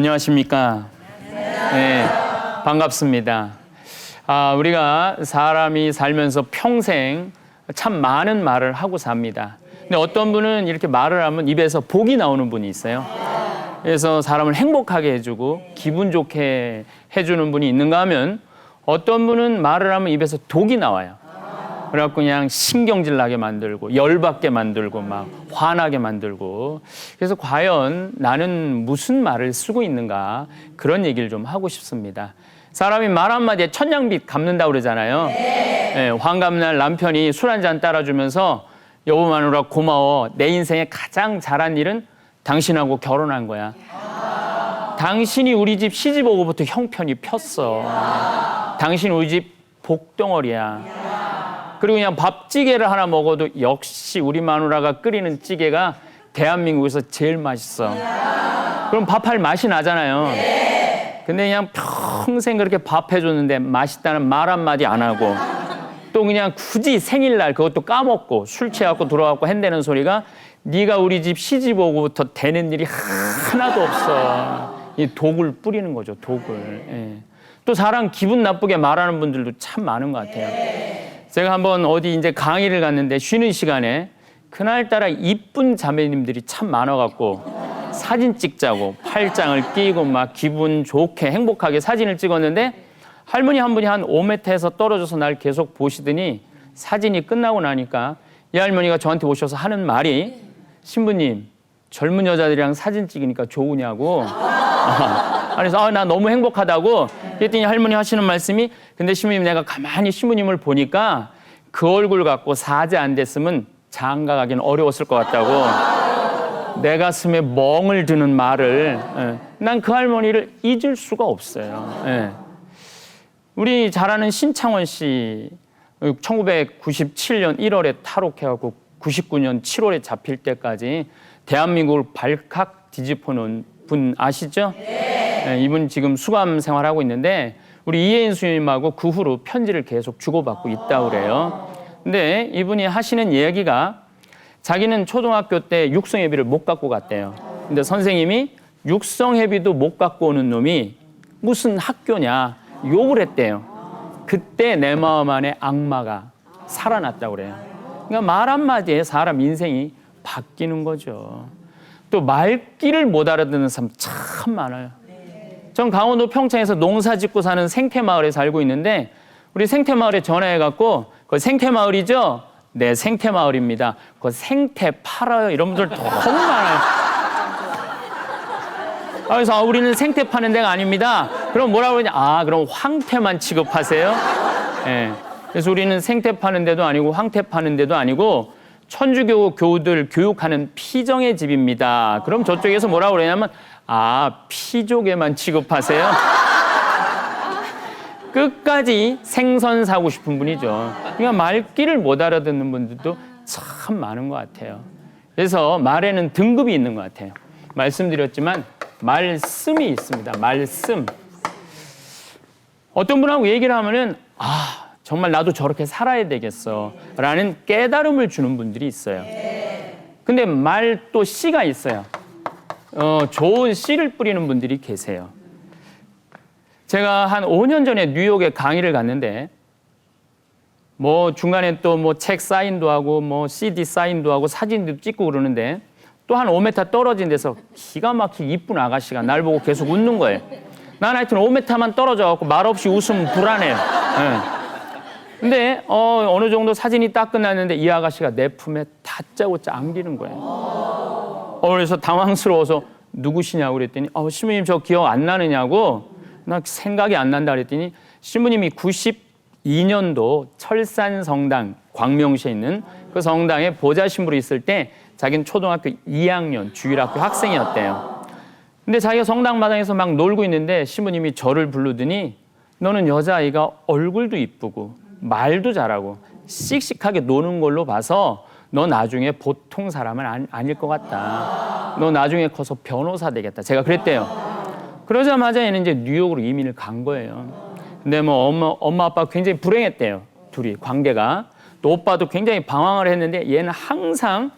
안녕하십니까? 네, 반갑습니다. 우리가 사람이 살면서 평생 참 많은 말을 하고 삽니다. 근데 어떤 분은 이렇게 말을 하면 입에서 복이 나오는 분이 있어요. 그래서 사람을 행복하게 해주고 기분 좋게 해주는 분이 있는가 하면 어떤 분은 말을 하면 입에서 독이 나와요. 그래갖고 그냥 신경질 나게 만들고 열받게 만들고 막 화나게 만들고. 그래서 과연 나는 무슨 말을 쓰고 있는가, 그런 얘기를 좀 하고 싶습니다. 사람이 말 한마디에 천냥빚 갚는다고 그러잖아요. 네, 환갑날 남편이 술 한잔 따라주면서 여보 마누라 고마워, 내 인생에 가장 잘한 일은 당신하고 결혼한 거야. 당신이 우리 집 시집 오고부터 형편이 폈어. 당신 우리 집 복덩어리야. 그리고 그냥 밥찌개를 하나 먹어도 역시 우리 마누라가 끓이는 찌개가 대한민국에서 제일 맛있어. 그럼 밥할 맛이 나잖아요. 근데 그냥 평생 그렇게 밥 해줬는데 맛있다는 말 한마디 안 하고, 또 그냥 굳이 생일날 그것도 까먹고 술 취해갖고 들어와갖고 한다는 소리가, 네가 우리 집 시집 오고부터 되는 일이 하나도 없어. 이 독을 뿌리는 거죠, 독을. 예. 또 사람 기분 나쁘게 말하는 분들도 참 많은 것 같아요. 제가 한번 어디 이제 강의를 갔는데 쉬는 시간에 그날따라 이쁜 자매님들이 참 많아갖고 사진 찍자고 팔짱을 끼고 막 기분 좋게 행복하게 사진을 찍었는데, 할머니 한 분이 한 5m에서 떨어져서 날 계속 보시더니 사진이 끝나고 나니까 이 할머니가 저한테 오셔서 하는 말이, 신부님 젊은 여자들이랑 사진 찍으니까 좋으냐고. 그래서 나 너무 행복하다고. 그랬더니 할머니 하시는 말씀이, 근데 신부님 내가 가만히 신부님을 보니까 그 얼굴 갖고 사제 안 됐으면 장가 가기는 어려웠을 것 같다고. 내 가슴에 멍을 드는 말을, 난 그 할머니를 잊을 수가 없어요. 우리 잘 아는 신창원 씨, 1997년 1월에 탈옥해갖고 99년 7월에 잡힐 때까지 대한민국을 발칵 뒤집어놓은 분 아시죠? 네, 이분 지금 수감 생활하고 있는데 우리 이혜인 수님하고 그 후로 편지를 계속 주고받고 있다고 그래요. 근데 이분이 하시는 이야기가, 자기는 초등학교 때 육성회비를 못 갖고 갔대요. 근데 선생님이 육성회비도 못 갖고 오는 놈이 무슨 학교냐 욕을 했대요. 그때 내 마음 안에 악마가 살아났다고 그래요. 그러니까 말 한마디에 사람 인생이 바뀌는 거죠. 또 말귀를 못 알아듣는 사람 참 많아요. 전 강원도 평창에서 농사 짓고 사는 생태마을에 살고 있는데, 우리 생태마을에 전화해갖고, 그 생태마을이죠? 네, 생태마을입니다. 그 생태 팔아요. 이런 분들 너무 많아요. 그래서 우리는 생태 파는 데가 아닙니다. 그럼 뭐라고 그러냐? 그럼 황태만 취급하세요? 네. 그래서 우리는 생태 파는 데도 아니고 황태 파는 데도 아니고 천주교 교우들 교육하는 피정의 집입니다. 그럼 저쪽에서 뭐라고 그러냐면, 피족에만 취급하세요? 끝까지 생선 사고 싶은 분이죠. 그러니까 말귀를 못 알아듣는 분들도 참 많은 것 같아요. 그래서 말에는 등급이 있는 것 같아요. 말씀드렸지만 말씀이 있습니다. 말씀. 어떤 분하고 얘기를 하면은 정말 나도 저렇게 살아야 되겠어 라는 깨달음을 주는 분들이 있어요. 근데 말 또 씨가 있어요. 좋은 씨를 뿌리는 분들이 계세요. 제가 한 5년 전에 뉴욕에 강의를 갔는데, 중간에 또 책 사인도 하고 CD 사인도 하고 사진도 찍고 그러는데, 또 한 5m 떨어진 데서 기가 막히게 이쁜 아가씨가 날 보고 계속 웃는 거예요. 난 하여튼 5m만 떨어져갖고 말없이 웃으면 불안해요. 근데 어느 정도 사진이 딱 끝났는데 이 아가씨가 내 품에 다짜고짜 안기는 거예요. 그래서 당황스러워서 누구시냐고 그랬더니 신부님 저 기억 안 나느냐고. 나 생각이 안 난다 그랬더니, 신부님이 92년도 철산성당 광명시에 있는 그 성당에 보좌 신부로 있을 때 자기는 초등학교 2학년 주일학교 학생이었대요. 근데 자기가 성당 마당에서 막 놀고 있는데 신부님이 저를 부르더니, 너는 여자아이가 얼굴도 이쁘고 말도 잘하고 씩씩하게 노는 걸로 봐서 너 나중에 보통 사람은 아닐 것 같다. 너 나중에 커서 변호사 되겠다. 제가 그랬대요. 그러자마자 얘는 이제 뉴욕으로 이민을 간 거예요. 근데 엄마 아빠가 굉장히 불행했대요. 둘이 관계가. 또 오빠도 굉장히 방황을 했는데 얘는 항상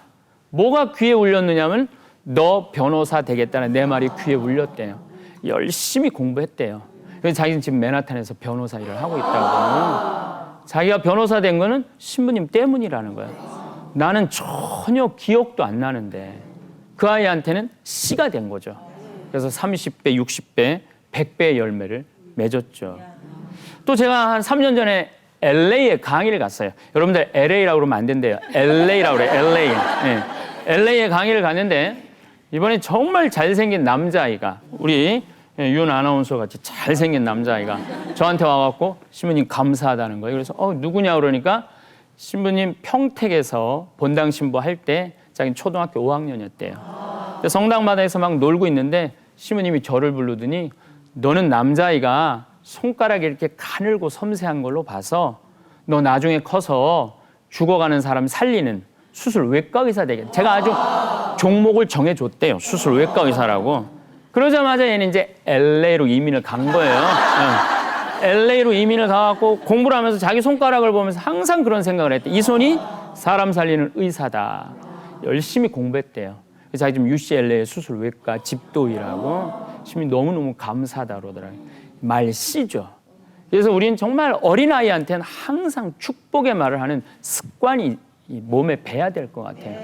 뭐가 귀에 울렸느냐면 너 변호사 되겠다는 내 말이 귀에 울렸대요. 열심히 공부했대요. 그래서 자기는 지금 맨하탄에서 변호사 일을 하고 있다고. 자기가 변호사 된 거는 신부님 때문이라는 거예요. 나는 전혀 기억도 안 나는데 그 아이한테는 씨가 된 거죠. 그래서 30배, 60배, 100배의 열매를 맺었죠. 또 제가 한 3년 전에 LA에 강의를 갔어요. 여러분들 LA라고 그러면 안 된대요. LA라고 그래요. LA. 네. LA에 강의를 갔는데 이번에 정말 잘생긴 남자아이가, 우리 윤 아나운서 같이 잘생긴 남자아이가 저한테 와갖고 신부님 감사하다는 거예요. 그래서 누구냐 그러니까 신부님 평택에서 본당 신부 할 때 자기는 초등학교 5학년이었대요. 성당마다에서 막 놀고 있는데 신부님이 저를 부르더니 너는 남자아이가 손가락이 이렇게 가늘고 섬세한 걸로 봐서 너 나중에 커서 죽어가는 사람 살리는 수술 외과 의사 되겠다. 제가 아주 종목을 정해줬대요. 수술 외과 의사라고. 그러자마자 얘는 이제 LA로 이민을 간 거예요. LA로 이민을 가갖고 공부를 하면서 자기 손가락을 보면서 항상 그런 생각을 했대. 이 손이 사람 살리는 의사다. 열심히 공부했대요. 그래서 자기 지금 UCLA 수술 외과 집도이라고. 신부님 너무너무 감사하다 그러더라고요. 말씨죠. 그래서 우리는 정말 어린아이한테는 항상 축복의 말을 하는 습관이 이 몸에 배야 될 것 같아요.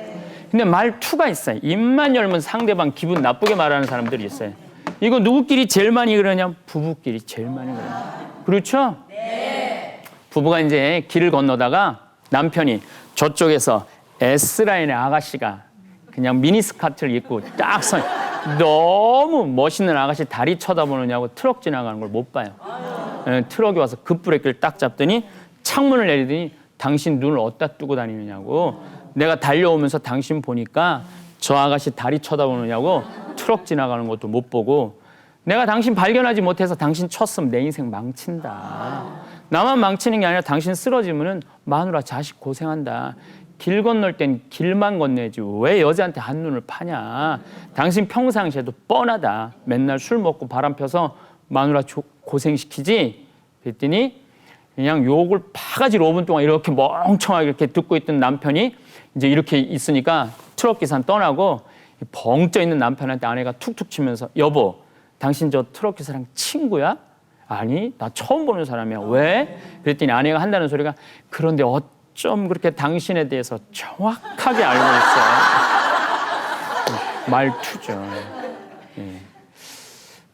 근데 말투가 있어요. 입만 열면 상대방 기분 나쁘게 말하는 사람들이 있어요. 이거 누구끼리 제일 많이 그러냐? 부부끼리 제일 많이 그래요. 그렇죠? 네. 부부가 이제 길을 건너다가 남편이 저쪽에서 S라인의 아가씨가 그냥 미니스커트를 입고 딱 너무 멋있는 아가씨 다리 쳐다보느냐고 트럭 지나가는 걸 못 봐요. 트럭이 와서 급브레이크를 딱 잡더니 창문을 내리더니 당신 눈을 어디다 뜨고 다니느냐고. 내가 달려오면서 당신 보니까 저 아가씨 다리 쳐다보느냐고 트럭 지나가는 것도 못 보고 내가 당신 발견하지 못해서 당신 쳤으면 내 인생 망친다. 나만 망치는 게 아니라 당신 쓰러지면은 마누라 자식 고생한다. 길 건널 땐 길만 건네지 왜 여자한테 한눈을 파냐. 당신 평상시에도 뻔하다. 맨날 술 먹고 바람 펴서 마누라 고생시키지. 그랬더니 그냥 욕을 바가지로 5분 동안 이렇게 멍청하게 이렇게 듣고 있던 남편이 이제 이렇게 있으니까 트럭 기사는 떠나고 벙 쪄 있는 남편한테 아내가 툭툭 치면서 여보, 당신 저 트럭 기사랑 친구야? 아니, 나 처음 보는 사람이야. 왜? 그랬더니 아내가 한다는 소리가 그런데 어쩜 그렇게 당신에 대해서 정확하게 알고 있어? 말투죠. 예.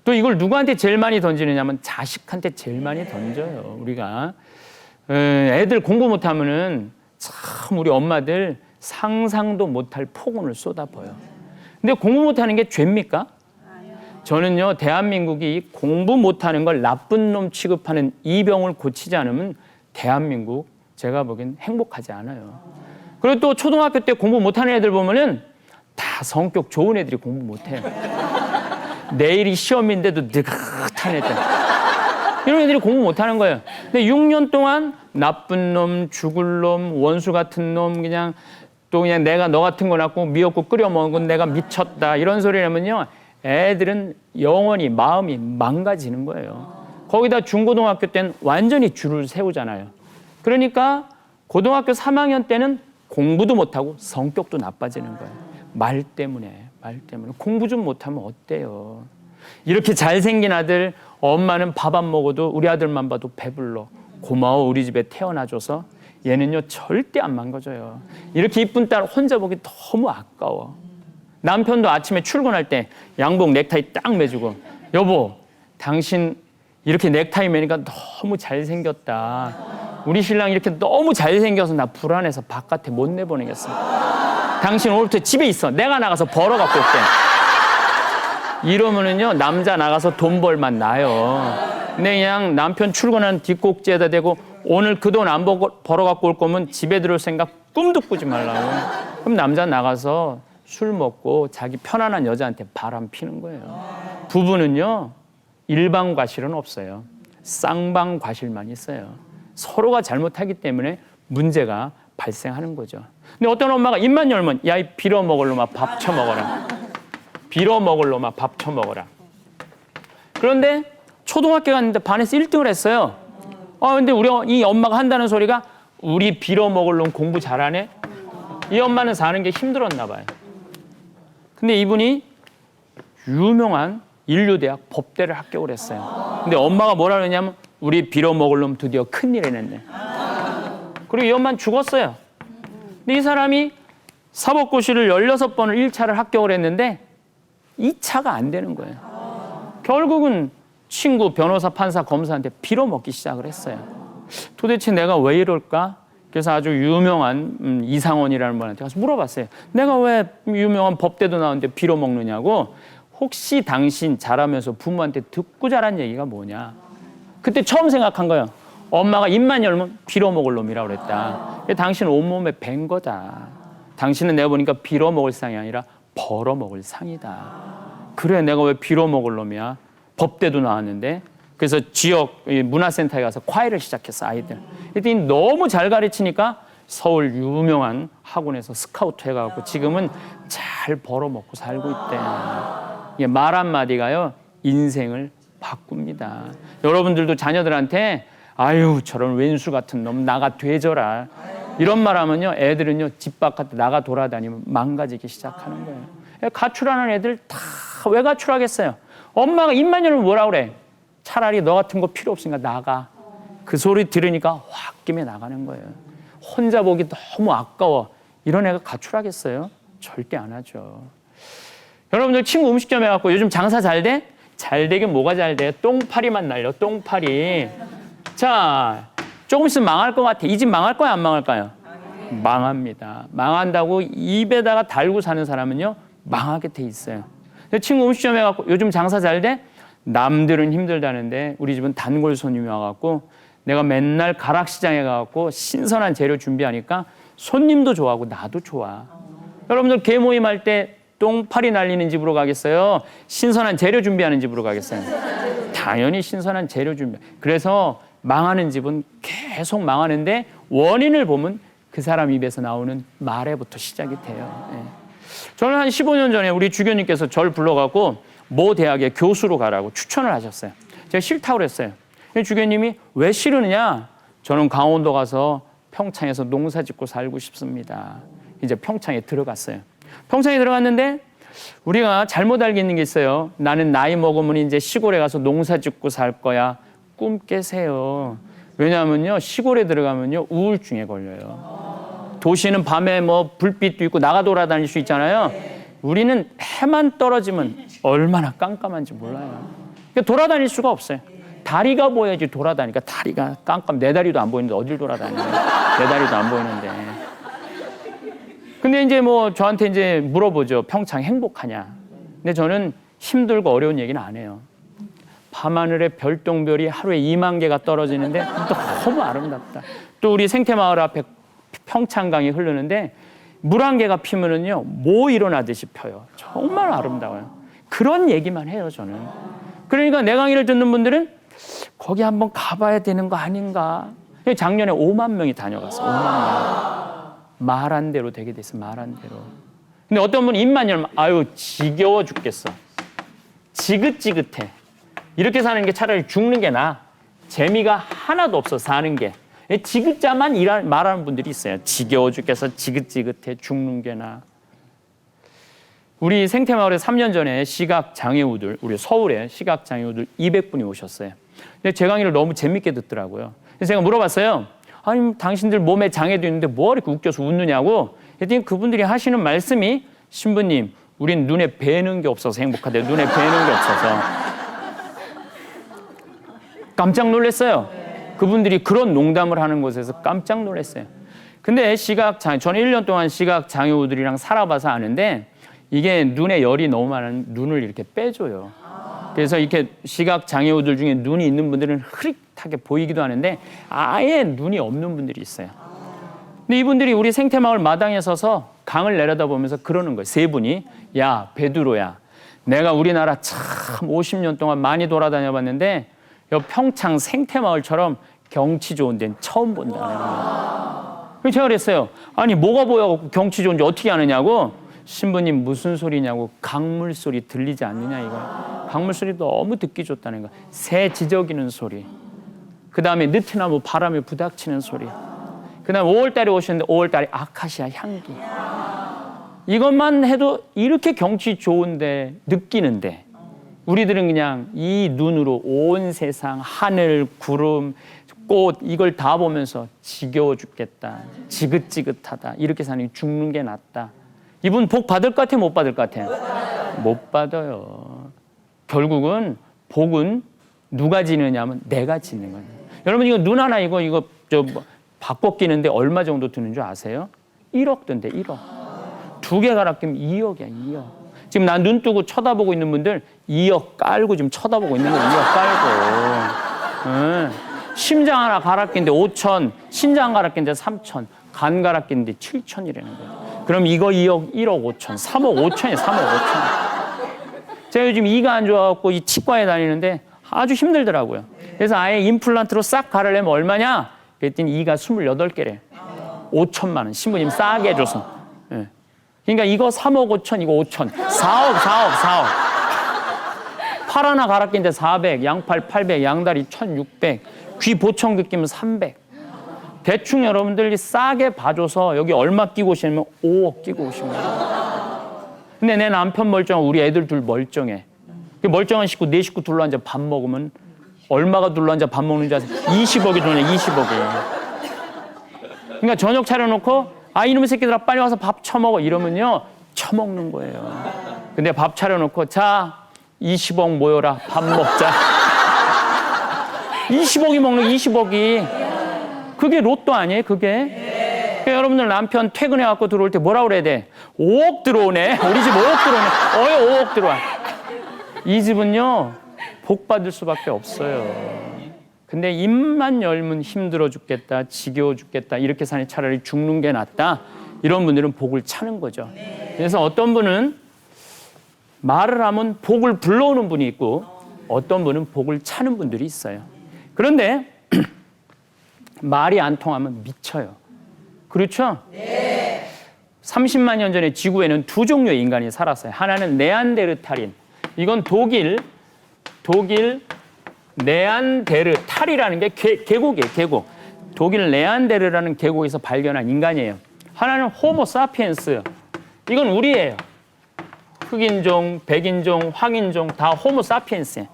또 이걸 누구한테 제일 많이 던지느냐면 자식한테 제일 많이 던져요. 우리가 애들 공부 못하면은 참 우리 엄마들 상상도 못할 폭언을 쏟아부어요. 근데 공부 못하는 게 죄입니까? 저는요, 대한민국이 공부 못하는 걸 나쁜 놈 취급하는 이 병을 고치지 않으면 대한민국 제가 보기엔 행복하지 않아요. 그리고 또 초등학교 때 공부 못하는 애들 보면은 다 성격 좋은 애들이 공부 못해요. 내일이 시험인데도 느긋한 애들. 이런 애들이 공부 못하는 거예요. 근데 6년 동안 나쁜 놈, 죽을 놈, 원수 같은 놈, 그냥 또 그냥 내가 너 같은 거 낳고 미역국 끓여 먹은 내가 미쳤다. 이런 소리 하면요. 애들은 영원히 마음이 망가지는 거예요. 거기다 중고등학교 때는 완전히 줄을 세우잖아요. 그러니까 고등학교 3학년 때는 공부도 못하고 성격도 나빠지는 거예요. 말 때문에. 공부 좀 못하면 어때요? 이렇게 잘생긴 아들, 엄마는 밥 안 먹어도 우리 아들만 봐도 배불러. 고마워 우리 집에 태어나줘서. 얘는요 절대 안 망가져요. 이렇게 이쁜 딸 혼자 보기 너무 아까워. 남편도 아침에 출근할 때 양복 넥타이 딱 매주고 여보, 당신 이렇게 넥타이 매니까 너무 잘생겼다. 우리 신랑 이렇게 너무 잘생겨서 나 불안해서 바깥에 못 내보내겠어. 당신 오늘부터 집에 있어. 내가 나가서 벌어 갖고 올게. 이러면은요 남자 나가서 돈 벌만 나요. 근데 그냥 남편 출근하는 뒷꼭지에다 대고 오늘 그 돈 안 벌어 갖고 올 거면 집에 들어올 생각 꿈도 꾸지 말라고. 그럼 남자 나가서 술 먹고 자기 편안한 여자한테 바람 피는 거예요. 부부는요 일방 과실은 없어요. 쌍방 과실만 있어요. 서로가 잘못하기 때문에 문제가 발생하는 거죠. 근데 어떤 엄마가 입만 열면 야, 이 빌어먹을 놈아 밥 처먹어라. 빌어먹을 놈아 밥 처먹어라. 그런데 초등학교 갔는데 반에서 1등을 했어요. 근데 우리 이 엄마가 한다는 소리가 우리 빌어먹을 놈 공부 잘하네. 이 엄마는 사는 게 힘들었나 봐요. 근데 이분이 유명한 인류대학 법대를 합격을 했어요. 근데 엄마가 뭐라 그러냐면 우리 빌어먹을 놈 드디어 큰일 해냈네. 그리고 이 엄마는 죽었어요. 근데 이 사람이 사법고시를 16번을 1차를 합격을 했는데 2차가 안 되는 거예요. 결국은 친구, 변호사, 판사, 검사한테 빌어먹기 시작을 했어요. 도대체 내가 왜 이럴까? 그래서 아주 유명한 이상원이라는 분한테 가서 물어봤어요. 내가 왜 유명한 법대도 나오는데 빌어먹느냐고. 혹시 당신 자라면서 부모한테 듣고 자란 얘기가 뭐냐. 그때 처음 생각한 거예요. 엄마가 입만 열면 빌어먹을 놈이라고 그랬다. 당신은 온몸에 밴 거다. 당신은 내가 보니까 빌어먹을 상이 아니라 벌어먹을 상이다. 그래, 내가 왜 빌어먹을 놈이야. 법대도 나왔는데. 그래서 지역 문화센터에 가서 과외를 시작했어, 아이들. 그랬더니 너무 잘 가르치니까 서울 유명한 학원에서 스카우트 해가지고 지금은 잘 벌어먹고 살고 있대. 말 한마디가요, 인생을 바꿉니다. 여러분들도 자녀들한테 아유, 저런 왼수 같은 놈 나가 되져라. 이런 말 하면요, 애들은요, 집 바깥에 나가 돌아다니면 망가지기 시작하는 거예요. 가출하는 애들 다 왜 가출하겠어요? 엄마가 입만 열면 뭐라 그래? 차라리 너 같은 거 필요 없으니까 나가. 그 소리 들으니까 홧김에 나가는 거예요. 혼자 보기 너무 아까워. 이런 애가 가출하겠어요? 절대 안 하죠. 여러분들 친구 음식점 해갖고 요즘 장사 잘 돼? 잘 되긴 뭐가 잘 돼? 똥파리만 날려, 똥파리. 자, 조금 있으면 망할 것 같아. 이 집 망할 거야, 안 망할까요? 망합니다. 망한다고 입에다가 달고 사는 사람은요, 망하게 돼 있어요. 친구 음식점 해갖고 요즘 장사 잘 돼? 남들은 힘들다는데 우리 집은 단골 손님이 와갖고 내가 맨날 가락시장에 가갖고 신선한 재료 준비하니까 손님도 좋아하고 나도 좋아. 여러분들 개모임 때 똥파리 날리는 집으로 가겠어요? 신선한 재료 준비하는 집으로 가겠어요? 당연히 신선한 재료 준비. 그래서 망하는 집은 계속 망하는데 원인을 보면 그 사람 입에서 나오는 말에부터 시작이 돼요. 네. 저는 한 15년 전에 우리 주교님께서 저를 불러갖고 모 대학의 교수로 가라고 추천을 하셨어요. 제가 싫다고 그랬어요. 주교님이 왜 싫으냐? 저는 강원도 가서 평창에서 농사 짓고 살고 싶습니다. 이제 평창에 들어갔어요. 평창에 들어갔는데 우리가 잘못 알고 있는 게 있어요. 나는 나이 먹으면 이제 시골에 가서 농사 짓고 살 거야. 꿈 깨세요. 왜냐하면요, 시골에 들어가면요, 우울증에 걸려요. 도시는 밤에 뭐 불빛도 있고 나가 돌아다닐 수 있잖아요. 우리는 해만 떨어지면 얼마나 깜깜한지 몰라요. 그러니까 돌아다닐 수가 없어요. 다리가 보여야지 돌아다니까 다리가 깜깜. 내 다리도 안 보이는데 어딜 돌아다녀요? 내 다리도 안 보이는데. 근데 이제 뭐 저한테 이제 물어보죠. 평창 행복하냐? 근데 저는 힘들고 어려운 얘기는 안 해요. 밤하늘에 별똥별이 하루에 2만 개가 떨어지는데 너무 아름답다. 또 우리 생태마을 앞에 평창강이 흐르는데 물 한 개가 피면은요, 뭐 일어나듯이 펴요. 정말 아름다워요. 그런 얘기만 해요, 저는. 그러니까 내 강의를 듣는 분들은 거기 한번 가봐야 되는 거 아닌가. 작년에 5만 명이 다녀갔어요. 5만 명. 말한 대로 되게 됐어, 말한 대로. 근데 어떤 분은 입만 열면 아유, 지겨워 죽겠어. 지긋지긋해. 이렇게 사는 게 차라리 죽는 게 나아. 재미가 하나도 없어, 사는 게. 지긋자만 말하는 분들이 있어요. 지겨워 죽겠어, 지긋지긋해, 죽는 게 나아. 우리 생태마을에 3년 전에 시각장애우들, 우리 서울에 시각장애우들 200분이 오셨어요. 근데 제 강의를 너무 재밌게 듣더라고요. 그래서 제가 물어봤어요. 아니, 당신들 몸에 장애도 있는데 뭐 이렇게 웃겨서 웃느냐고. 그랬더니 그분들이 하시는 말씀이, 신부님, 우린 눈에 뵈는 게 없어서 행복하대요. 눈에 뵈는 게 없어서. 깜짝 놀랐어요. 그분들이 그런 농담을 하는 곳에서 깜짝 놀랐어요. 근데 저는 1년 동안 시각장애우들이랑 살아봐서 아는데 이게 눈에 열이 너무 많은 눈을 이렇게 빼줘요. 그래서 이렇게 시각장애우들 중에 눈이 있는 분들은 흐릿하게 보이기도 하는데 아예 눈이 없는 분들이 있어요. 근데 이분들이 우리 생태마을 마당에 서서 강을 내려다보면서 그러는 거예요. 세 분이. 야, 베드로야. 내가 우리나라 참 50년 동안 많이 돌아다녀 봤는데 평창 생태마을처럼 경치 좋은 데는 처음 본다. 그래서 제가 그랬어요. 아니, 뭐가 보여갖고 경치 좋은지 어떻게 아느냐고. 신부님 무슨 소리냐고. 강물 소리 들리지 않느냐 이거. 강물 소리 너무 듣기 좋다는 거. 새 지저귀는 소리. 그 다음에 느티나무 바람에 부닥치는 소리. 그 다음에 5월달에 오셨는데 5월달에 아카시아 향기. 이것만 해도 이렇게 경치 좋은데 느끼는데 우리들은 그냥 이 눈으로 온 세상, 하늘, 구름, 꽃 이걸 다 보면서 지겨워 죽겠다, 지긋지긋하다 이렇게 사니 죽는 게 낫다. 이분 복 받을 것 같아, 못 받을 것 같아? 못 받아요. 결국은 복은 누가 지느냐면 내가 지는 거예요. 여러분 이거 눈 하나 이거 바꿔 끼는데 얼마 정도 드는 줄 아세요? 1억 든대, 1억. 2개 갈아 끼면 2억이야, 2억. 지금 나 눈 뜨고 쳐다보고 있는 분들 2억 깔고 지금 쳐다보고 있는 거예요, 2억 깔고. 응. 심장 하나 갈아 끼는데 5천, 신장 갈아 끼는데 3천, 간 갈아 끼는데 7천이라는 거예요. 그럼 이거 2억, 1억 5천, 3억 5천이에요, 3억 5천. 제가 요즘 이가 안 좋아갖고 이 치과에 다니는데 아주 힘들더라고요. 그래서 아예 임플란트로 싹 갈으려면 얼마냐? 그랬더니 이가 28개래. 5천만 원. 신부님 싸게 해줘서. 예. 그러니까 이거 3억 5천, 이거 5천. 4억. 팔 하나 갈아 끼는데 400, 양팔 800, 양다리 1600, 귀 보청기 끼면 300. 대충 여러분들이 싸게 봐줘서 여기 얼마 끼고 오시면 5억 끼고 오시면 돼요. 근데 내 남편 멀쩡하고 우리 애들 둘 멀쩡해. 멀쩡한 식구, 네 식구 둘러앉아 밥 먹으면 얼마가 둘러앉아 밥 먹는 줄 아세요? 20억이 들어오네, 20억이. 그러니까 저녁 차려놓고 이놈의 새끼들아 빨리 와서 밥 처먹어 이러면요 처먹는 거예요. 근데 밥 차려놓고 자 20억 모여라 밥 먹자. 20억이 먹는 20억이 그게 로또 아니에요 그게? 그러니까 여러분들 남편 퇴근해갖고 들어올 때 뭐라 그래야 돼? 5억 들어오네. 우리 집 5억 들어오네. 5억 들어와. 이 집은요 복 받을 수밖에 없어요. 근데 입만 열면 힘들어 죽겠다, 지겨워 죽겠다 이렇게 사니 차라리 죽는 게 낫다. 이런 분들은 복을 차는 거죠. 그래서 어떤 분은 말을 하면 복을 불러오는 분이 있고 어떤 분은 복을 차는 분들이 있어요. 그런데 말이 안 통하면 미쳐요. 그렇죠? 네. 30만 년 전에 지구에는 두 종류의 인간이 살았어요. 하나는 네안데르탈인. 이건 독일 네안데르탈이라는 게 계곡이에요, 계곡. 독일 네안데르라는 계곡에서 발견한 인간이에요. 하나는 호모 사피엔스. 이건 우리예요. 흑인종, 백인종, 황인종 다 호모 사피엔스예요.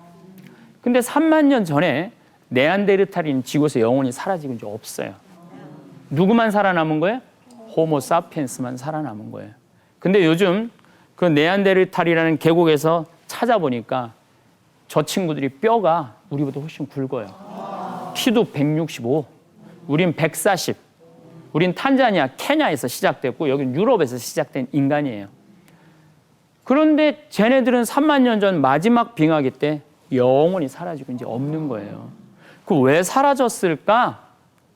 근데 3만 년 전에 네안데르탈인 지구에서 영원히 사라지고 이제 없어요. 누구만 살아남은 거예요? 호모 사피엔스만 살아남은 거예요. 근데 요즘 그 네안데르탈이라는 계곡에서 찾아보니까 저 친구들이 뼈가 우리보다 훨씬 굵어요. 키도 165, 우린 140. 우린 탄자니아, 케냐에서 시작됐고 여긴 유럽에서 시작된 인간이에요. 그런데 쟤네들은 3만 년 전 마지막 빙하기 때 영원히 사라지고 이제 없는 거예요. 그 왜 사라졌을까?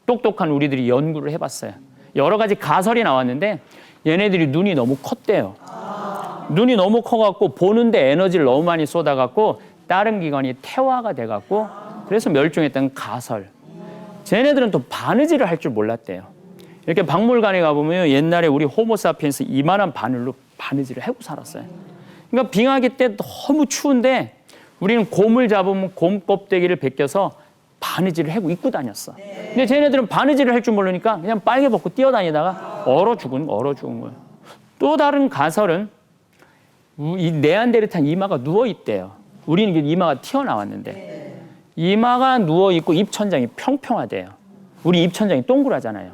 똑똑한 우리들이 연구를 해봤어요. 여러 가지 가설이 나왔는데 얘네들이 눈이 너무 컸대요. 눈이 너무 커갖고 보는데 에너지를 너무 많이 쏟아갖고 다른 기관이 태화가 돼갖고 그래서 멸종했다는 가설. 쟤네들은 또 바느질을 할 줄 몰랐대요. 이렇게 박물관에 가보면 옛날에 우리 호모사피엔스 이만한 바늘로 바느질을 하고 살았어요. 그러니까 빙하기 때 너무 추운데 우리는 곰을 잡으면 곰 껍데기를 벗겨서 바느질을 하고 입고 다녔어. 근데 쟤네들은 바느질을 할 줄 모르니까 그냥 빨개 벗고 뛰어다니다가 얼어 죽은 거예요. 또 다른 가설은 이 네안데르탈 이마가 누워있대요. 우리는 이마가 튀어나왔는데 이마가 누워있고 입천장이 평평하대요. 우리 입천장이 동그라잖아요.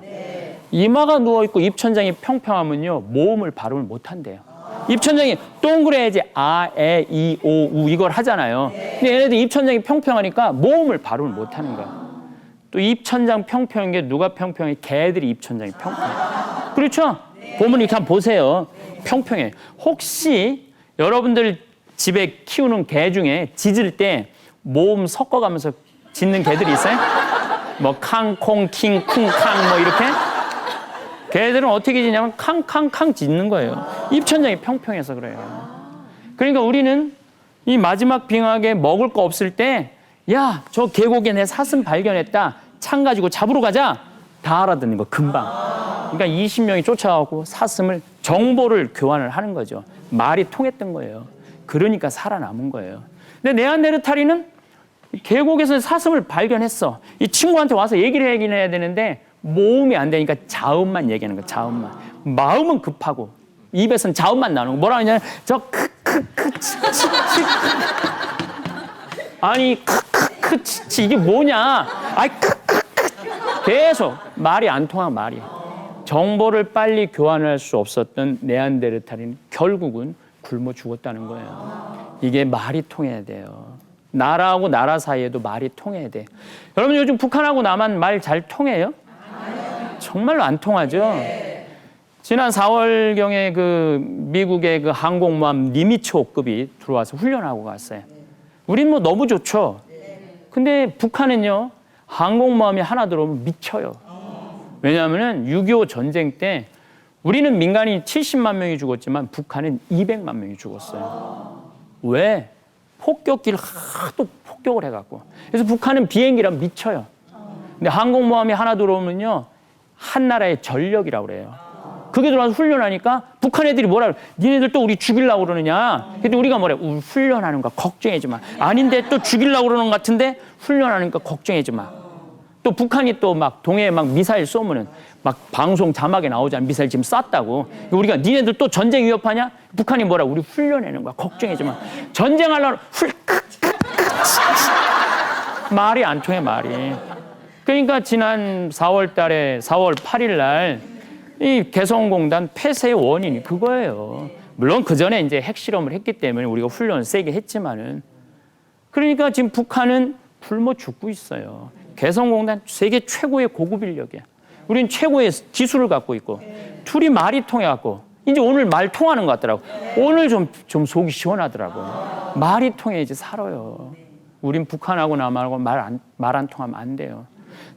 이마가 누워있고 입천장이 평평하면요 모음을 발음을 못한대요. 입천장이 동그래야지 아, 에, 이, 오, 우 이걸 하잖아요. 근데 얘네들 입천장이 평평하니까 모음을 발음을 못하는 거야. 또 입천장 평평한 게 누가 평평해? 개들이 입천장이 평평해. 그렇죠? 보면 이렇게 한번 보세요. 평평해. 혹시 여러분들 집에 키우는 개 중에 짖을 때 모음 섞어가면서 짖는 개들이 있어요? 뭐 캉, 콩, 킹, 쿵, 캉 뭐 이렇게? 개들은 어떻게 짖냐면 캉캉캉 짖는 거예요. 입천장이 평평해서 그래요. 그러니까 우리는 이 마지막 빙하게 먹을 거 없을 때 야, 저 계곡에 내 사슴 발견했다. 창 가지고 잡으러 가자. 다 알아듣는 거 금방. 그러니까 20명이 쫓아가고 사슴을 정보를 교환을 하는 거죠. 말이 통했던 거예요. 그러니까 살아남은 거예요. 근데 네안데르탈인은 계곡에서 사슴을 발견했어. 이 친구한테 와서 얘기를 해야 되는데 모음이 안 되니까 자음만 얘기하는 거야. 자음만. 마음은 급하고 입에서는 자음만 나오는 거. 뭐라 하냐면 저 크크크 치치치 아니 크크크 치치 이게 뭐냐? 아이 크크크 계속 말이 안 통한 말이. 정보를 빨리 교환할 수 없었던 네안데르탈인 결국은 굶어 죽었다는 거예요. 이게 말이 통해야 돼요. 나라하고 나라 사이에도 말이 통해야 돼. 여러분 요즘 북한하고 남한 말 잘 통해요? 정말로 안 통하죠. 지난 4월경에 그 미국의 그 항공모함 니미츠호급이 들어와서 훈련하고 갔어요. 우린 뭐 너무 좋죠. 근데 북한은요 항공모함이 하나 들어오면 미쳐요. 왜냐하면은 6.25 전쟁 때 우리는 민간인 70만 명이 죽었지만 북한은 200만 명이 죽었어요. 왜? 폭격기를 하도 폭격을 해갖고. 그래서 북한은 비행기랑 미쳐요. 근데 항공모함이 하나 들어오면요 한 나라의 전력이라고 그래요. 그게 들어와서 훈련하니까 북한 애들이 뭐라 그래? 니네들 또 우리 죽이려고 그러느냐? 근데 우리가 뭐래? 우리 훈련하는 거 걱정하지 마. 아닌데 또 죽이려고 그러는 것 같은데 훈련하는 거 걱정하지 마. 또 북한이 또 막 동해에 막 미사일 쏘면은 막 방송 자막에 나오잖아. 미사일 지금 쐈다고. 우리가 니네들 또 전쟁 위협하냐? 북한이 뭐라? 우리 훈련하는 거야. 걱정하지 마. 전쟁하려면 말이 안 통해 말이. 그러니까 지난 4월 8일 날 이 개성공단 폐쇄의 원인이 그거예요. 물론 그 전에 이제 핵실험을 했기 때문에 우리가 훈련을 세게 했지만은 그러니까 지금 북한은 굶어 죽고 있어요. 개성공단 세계 최고의 고급 인력이야. 우린 최고의 기술을 갖고 있고 둘이 말이 통해갖고 이제 오늘 말 통하는 것 같더라고. 오늘 좀 속이 시원하더라고. 말이 통해야지 살아요. 우린 북한하고 남한하고 말 안 통하면 안 돼요.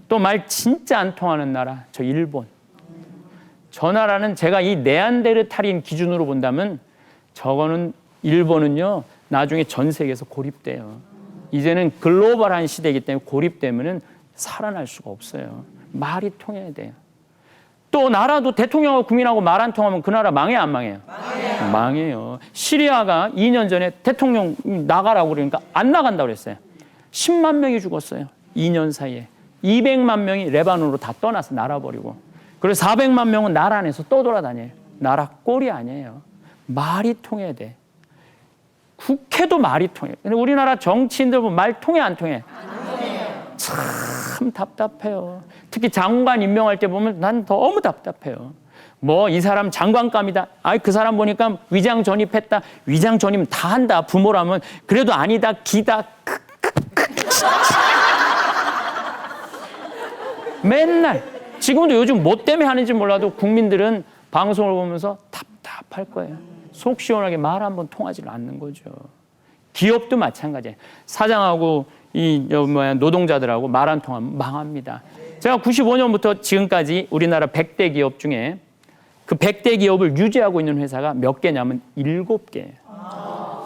또 말 진짜 안 통하는 나라 저 일본. 저 나라는 제가 이 네안데르탈인 기준으로 본다면 저거는 일본은요 나중에 전 세계에서 고립돼요. 이제는 글로벌한 시대이기 때문에 고립되면은 살아날 수가 없어요. 말이 통해야 돼요. 또 나라도 대통령하고 국민하고 말 안 통하면 그 나라 망해요, 안 망해요? 망해요. 시리아가 2년 전에 대통령 나가라고 그러니까 안 나간다고 그랬어요. 10만 명이 죽었어요. 2년 사이에. 200만 명이 레바논으로 다 떠나서 날아버리고. 그래서 400만 명은 나라 안에서 떠돌아다녀요. 나라 꼴이 아니에요. 말이 통해야 돼. 국회도 말이 통해. 근데 우리나라 정치인들 보면 말 통해 안 통해? 참 답답해요. 특히 장관 임명할 때 보면 난 너무 답답해요. 뭐 이 사람 장관감이다. 아이 그 사람 보니까 위장 전입했다. 위장 전입 다 한다. 부모라면 그래도 아니다. 기다. 맨날 지금도 요즘 뭐 때문에 하는지 몰라도 국민들은 방송을 보면서 답답할 거예요. 속 시원하게 말 한번 통하지 않는 거죠. 기업도 마찬가지예요. 사장하고 노동자들하고 말 안 통하면 망합니다. 제가 95년부터 지금까지 우리나라 100대 기업 중에 그 100대 기업을 유지하고 있는 회사가 몇 개냐면 7개.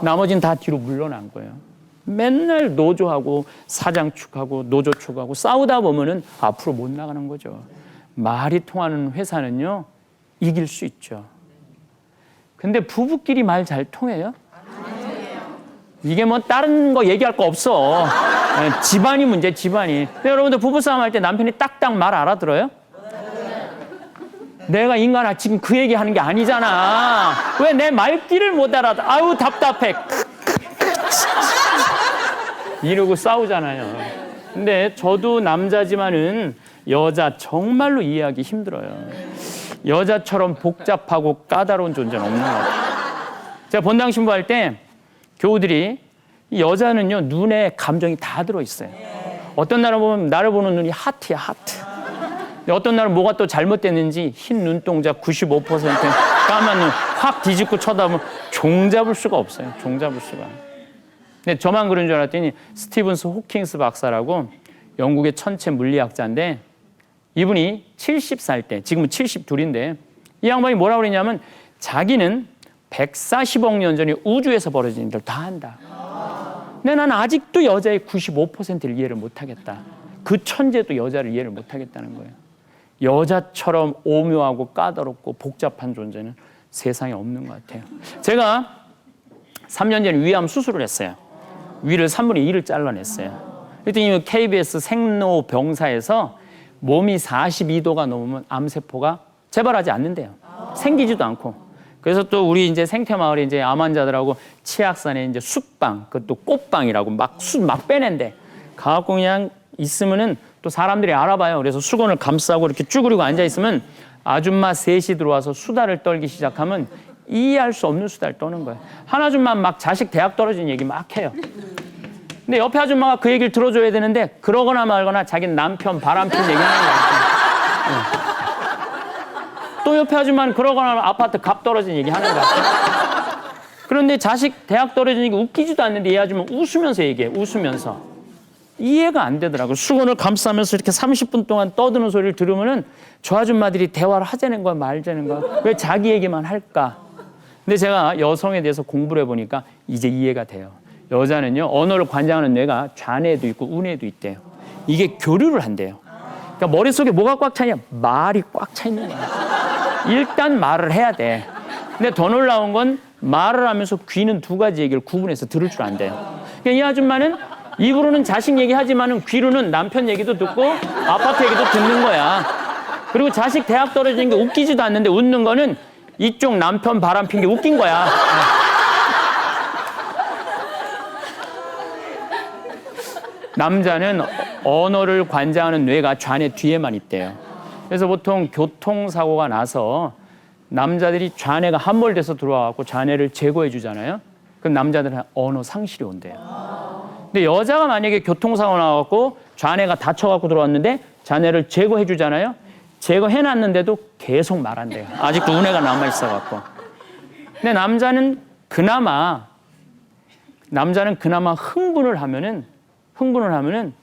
나머지는 다 뒤로 물러난 거예요. 맨날 노조하고 사장 축하고 노조 축하고 싸우다 보면은 앞으로 못 나가는 거죠. 말이 통하는 회사는요 이길 수 있죠. 근데 부부끼리 말 잘 통해요? 이게 뭐 다른 거 얘기할 거 없어. 집안이 문제, 집안이. 근데 여러분들 부부싸움 할 때 남편이 딱딱 말 알아들어요? 내가 인간아 지금 그 얘기 하는 게 아니잖아. 왜 내 말귀를 못 알아들어? 아유 답답해. 이러고 싸우잖아요. 근데 저도 남자지만은 여자 정말로 이해하기 힘들어요. 여자처럼 복잡하고 까다로운 존재는 없는 것 같아요. 제가 본당 신부할 때 교우들이 이 여자는요 눈에 감정이 다 들어있어요. 어떤 날은 보면 나를 보는 눈이 하트야 하트. 어떤 날은 뭐가 또 잘못됐는지 흰 눈동자 95% 까만 눈 확 뒤집고 쳐다보면 종 잡을 수가 없어요. 종 잡을 수가. 근데 저만 그런 줄 알았더니 스티븐스 호킹스 박사라고 영국의 천체 물리학자인데 이분이 70살 때 지금은 72인데 이 양반이 뭐라고 그러냐면 자기는 140억 년 전에 우주에서 벌어진 일을 다 한다. 근데 난 아직도 여자의 95%를 이해를 못하겠다. 그 천재도 여자를 이해를 못하겠다는 거예요. 여자처럼 오묘하고 까다롭고 복잡한 존재는 세상에 없는 것 같아요. 제가 3년 전에 위암 수술을 했어요. 위를 3분의 2를 잘라냈어요. 그랬더니 KBS 생로병사에서 몸이 42도가 넘으면 암세포가 재발하지 않는데요. 생기지도 않고. 그래서 또 우리 이제 생태마을에 이제 암 환자들하고 치악산에 이제 숯방, 그것도 꽃방이라고 막 숯 막 빼낸대. 가갖고 그냥 있으면은 또 사람들이 알아봐요. 그래서 수건을 감싸고 이렇게 쭈그리고 앉아 있으면 아줌마 셋이 들어와서 수다를 떨기 시작하면 이해할 수 없는 수다를 떠는 거예요. 한 아줌마 막 자식 대학 떨어진 얘기 막 해요. 근데 옆에 아줌마가 그 얘기를 들어줘야 되는데 그러거나 말거나 자기 남편 바람핀 얘기하는 거예요. 또 옆에 아줌마는 그러거나 아파트 값 떨어진 얘기하는 거야. 그런데 자식 대학 떨어진 얘기 웃기지도 않는데 이 아줌마 웃으면서 얘기해. 웃으면서. 이해가 안 되더라고요. 수건을 감싸면서 이렇게 30분 동안 떠드는 소리를 들으면은 저 아줌마들이 대화를 하자는 거야 말자는 거야. 왜 자기 얘기만 할까? 근데 제가 여성에 대해서 공부를 해보니까 이제 이해가 돼요. 여자는요, 언어를 관장하는 뇌가 좌뇌도 있고 우뇌도 있대요. 이게 교류를 한대요. 그러니까 머릿속에 뭐가 꽉 차냐? 말이 꽉 차 있는 거야. 일단 말을 해야 돼. 근데 더 놀라운 건 말을 하면서 귀는 두 가지 얘기를 구분해서 들을 줄 안대요. 그러니까 이 아줌마는 입으로는 자식 얘기하지만은 귀로는 남편 얘기도 듣고 아파트 얘기도 듣는 거야. 그리고 자식 대학 떨어지는 게 웃기지도 않는데 웃는 거는 이쪽 남편 바람핀 게 웃긴 거야. 남자는 언어를 관장하는 뇌가 좌뇌 뒤에만 있대요. 그래서 보통 교통사고가 나서 남자들이 좌뇌가 함몰돼서 들어와갖고 좌뇌를 제거해 주잖아요. 그럼 남자들은 언어 상실이 온대요. 근데 여자가 만약에 교통사고 나갖고 좌뇌가 다쳐갖고 들어왔는데 좌뇌를 제거해 주잖아요. 제거해놨는데도 계속 말한대요. 아직도 우뇌가 남아있어갖고. 근데 남자는 그나마 흥분을 하면은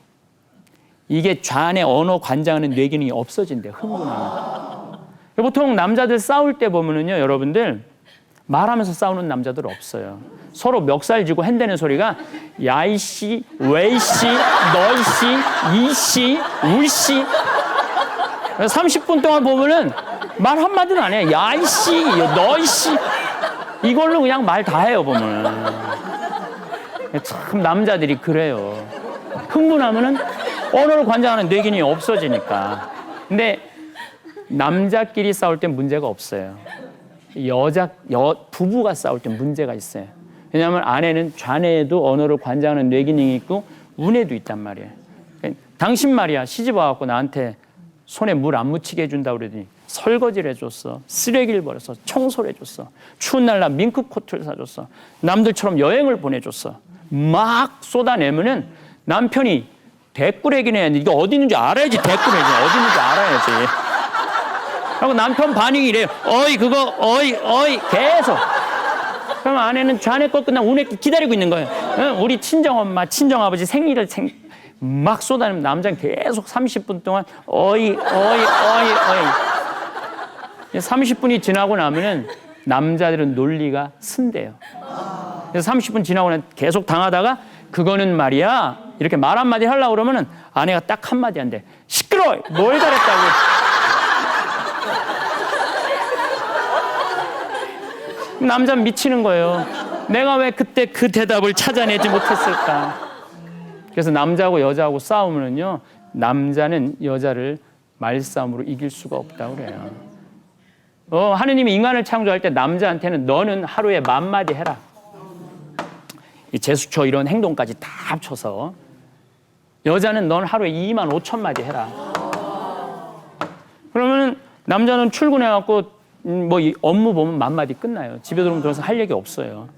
이게 좌뇌 언어 관장하는 뇌기능이 없어진대요. 흥분하면. 보통 남자들 싸울 때 보면은요, 여러분들 말하면서 싸우는 남자들 없어요. 서로 멱살 쥐고 핸대는 소리가 야이씨, 왜이씨, 너이씨, 이씨, 울씨. 30분 동안 보면은 말 한마디도 안 해. 야이씨, 너이씨. 이걸로 그냥 말 다 해요, 보면. 참 남자들이 그래요. 흥분하면은 언어를 관장하는 뇌기능이 없어지니까. 근데 남자끼리 싸울 땐 문제가 없어요. 부부가 싸울 땐 문제가 있어요. 왜냐하면 아내는 좌뇌에도 언어를 관장하는 뇌기능이 있고 우뇌도 있단 말이에요. 당신 말이야 시집 와갖고 나한테 손에 물 안 묻히게 해준다고 그러더니 설거지를 해줬어. 쓰레기를 버렸어. 청소를 해줬어. 추운 날 나 밍크 코트를 사줬어. 남들처럼 여행을 보내줬어. 막 쏟아내면은 남편이 대꾸레기네. 이거 어디 있는지 알아야지. 대꾸레기 어디 있는지 알아야지. 그리고 남편 반응이 이래요. 어이 그거 어이 계속. 그럼 아내는 좌뇌 거 끝나면 우뇌 기다리고 있는 거예요. 우리 친정엄마 친정아버지 생일을 막 쏟아내면 남자는 계속 30분 동안 어이 30분이 지나고 나면은 남자들은 논리가 쓴대요. 그래서 30분 지나고 나면 계속 당하다가 그거는 말이야 이렇게 말 한마디 하려고 그러면은 아내가 딱 한마디 한대. 시끄러워. 뭘 잘했다고. 남자는 미치는 거예요. 내가 왜 그때 그 대답을 찾아내지 못했을까. 그래서 남자하고 여자하고 싸우면은요, 남자는 여자를 말싸움으로 이길 수가 없다고 그래요. 하느님이 인간을 창조할 때 남자한테는 너는 하루에 10,000마디 해라. 이 제수처 이런 행동까지 다 합쳐서. 여자는 넌 하루에 25,000마디 해라. 그러면은 남자는 출근해갖고 이 업무 보면 10,000마디 끝나요. 집에 들어오면 할 얘기 없어요.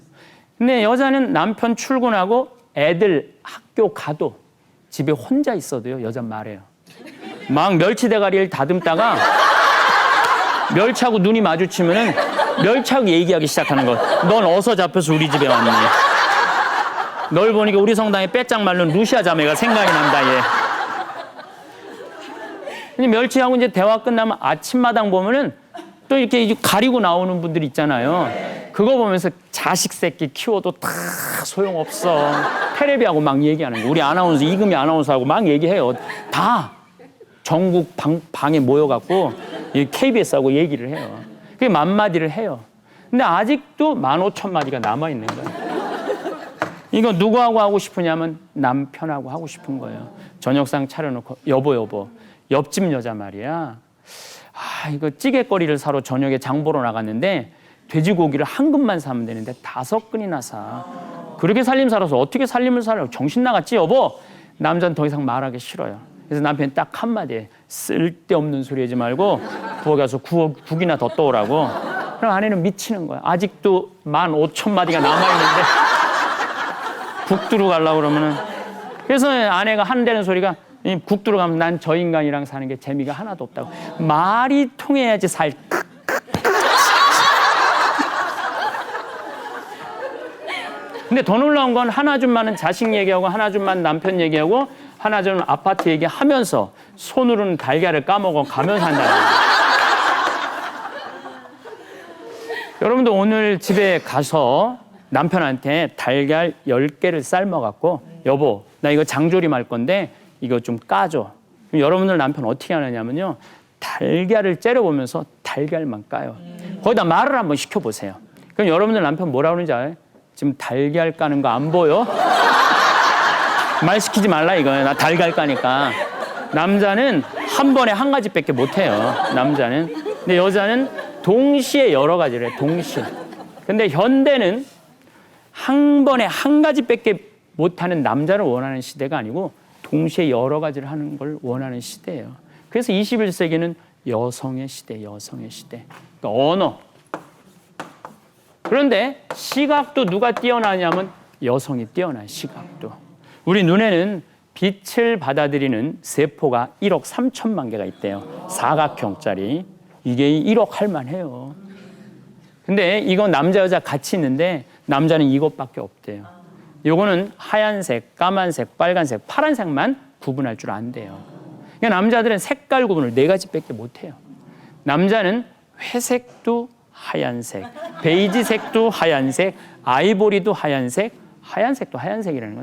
근데 여자는 남편 출근하고 애들 학교 가도 집에 혼자 있어도요, 여자 말해요. 막 멸치 대가리를 다듬다가 멸치하고 눈이 마주치면은 멸치하고 얘기하기 시작하는 거. 넌 어서 잡혀서 우리 집에 왔니? 널 보니까 우리 성당에 빼짝 마른 루시아 자매가 생각이 난다, 얘. 근데 멸치하고 이제 대화 끝나면 아침마당 보면은 또 이렇게 가리고 나오는 분들 있잖아요. 그거 보면서 자식 새끼 키워도 다 소용없어. 테레비하고 막 얘기하는 거. 우리 아나운서, 이금희 아나운서하고 막 얘기해요. 다 전국 방에 모여갖고 KBS하고 얘기를 해요. 그게 10,000마디를 해요. 근데 아직도 15,000마디가 남아있는 거예요. 이거 누구하고 하고 싶으냐면 남편하고 하고 싶은 거예요. 저녁상 차려놓고 여보 옆집 여자 말이야. 이거 찌개거리를 사러 저녁에 장 보러 나갔는데 돼지고기를 한 근만 사면 되는데 5근이나 사. 그렇게 살림 살아서 어떻게 살림을 살아요? 정신 나갔지 여보? 남자는 더 이상 말하기 싫어요. 그래서 남편이 딱 한마디에 쓸데없는 소리 하지 말고 부엌에 가서 국이나 더 떠오라고. 그럼 아내는 미치는 거야. 아직도 15,000마디가 남아있는데 국 두러 가려고 그러면은. 그래서 아내가 한다는 소리가 국 두러 가면 난 저 인간이랑 사는 게 재미가 하나도 없다고. 말이 통해야지 살. 근데 더 놀라운 건 하나 줌만은 자식 얘기하고 하나 줌만 남편 얘기하고 하나 줌은 아파트 얘기하면서 손으로는 달걀을 까먹어 가면서 한다는 거예요. 여러분도 오늘 집에 가서 남편한테 달걀 10개를 삶아갖고 여보 나 이거 장조림 할 건데 이거 좀 까줘. 그럼 여러분들 남편 어떻게 하느냐면요. 달걀을 째려보면서 달걀만 까요. 거기다 말을 한번 시켜보세요. 그럼 여러분들 남편 뭐라 그러는지 알아요? 지금 달걀 까는 거 안 보여? 말 시키지 말라 이거예요. 나 달걀 까니까. 남자는 한 번에 한 가지밖에 못해요. 남자는. 근데 여자는 동시에 여러 가지를 해. 동시에. 근데 현대는 한 번에 한 가지밖에 못하는 남자를 원하는 시대가 아니고 동시에 여러 가지를 하는 걸 원하는 시대예요. 그래서 21세기는 여성의 시대, 여성의 시대. 그러니까 언어. 그런데 시각도 누가 뛰어나냐면 여성이 뛰어나요. 시각도. 우리 눈에는 빛을 받아들이는 세포가 1억 3천만 개가 있대요. 사각형짜리. 이게 1억 할 만해요. 근데 이거 남자 여자 같이 있는데 남자는 이것밖에 없대요. 요거는 하얀색, 까만색, 빨간색, 파란색만 구분할 줄 안대요. 그러니까 남자들은 색깔 구분을 4가지밖에 못해요. 남자는 회색도 하얀색, 베이지색도 하얀색, 아이보리도 하얀색, 하얀색도 하얀색이라는 거.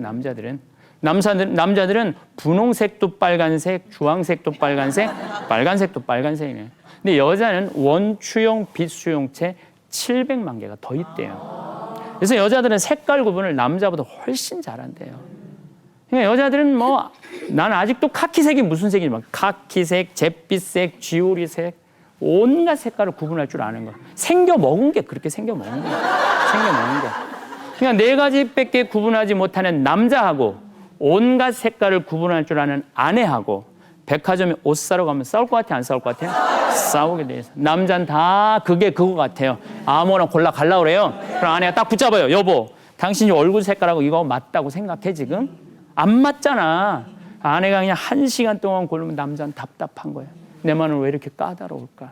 남자들은 분홍색도 빨간색, 주황색도 빨간색, 빨간색도 빨간색이에요. 근데 여자는 원추용 빛수용체 700만 개가 더 있대요. 그래서 여자들은 색깔 구분을 남자보다 훨씬 잘한대요. 그러니까 여자들은 뭐 나는 아직도 카키색이 무슨 색이지 막 카키색, 잿빛색, 쥐오리색 온갖 색깔을 구분할 줄 아는 거. 생겨 먹은 게 그렇게 생겨 먹은 거야. 생겨 먹은 거. 그러니까 4가지밖에 구분하지 못하는 남자하고 온갖 색깔을 구분할 줄 아는 아내하고 백화점에 옷 사러 가면 싸울 것 같아, 안 싸울 것 같아요? 싸우게 돼 있어. 남자는 다 그게 그거 같아요. 아무거나 골라 갈라 그래요. 그럼 아내가 딱 붙잡아요. 여보, 당신이 얼굴 색깔하고 이거 맞다고 생각해 지금? 안 맞잖아. 아내가 그냥 1시간 동안 고르면 남자는 답답한 거예요. 내 마음은 왜 이렇게 까다로울까?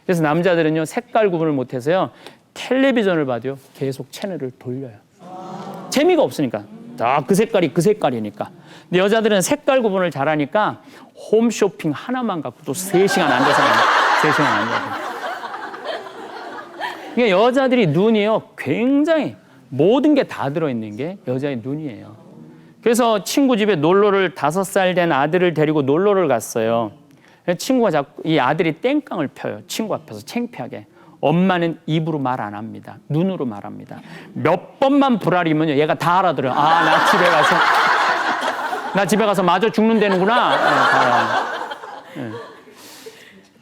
그래서 남자들은요 색깔 구분을 못해서요 텔레비전을 봐도요 계속 채널을 돌려요. 재미가 없으니까. 다 그 색깔이 그 색깔이니까. 근데 여자들은 색깔 구분을 잘하니까 홈쇼핑 하나만 갖고도 3시간 앉아서 3시간 앉아서. 그러니까 여자들이 눈이요 굉장히 모든 게 다 들어있는 게 여자의 눈이에요. 그래서 친구 집에 놀러를 5살 된 아들을 데리고 놀러를 갔어요. 친구가 자꾸 이 아들이 땡깡을 펴요. 친구 앞에서 창피하게. 엄마는 입으로 말 안 합니다. 눈으로 말합니다. 몇 번만 불알이면요 얘가 다 알아들어요. 아, 나 집에 가서 마저 죽는다는구나. 네.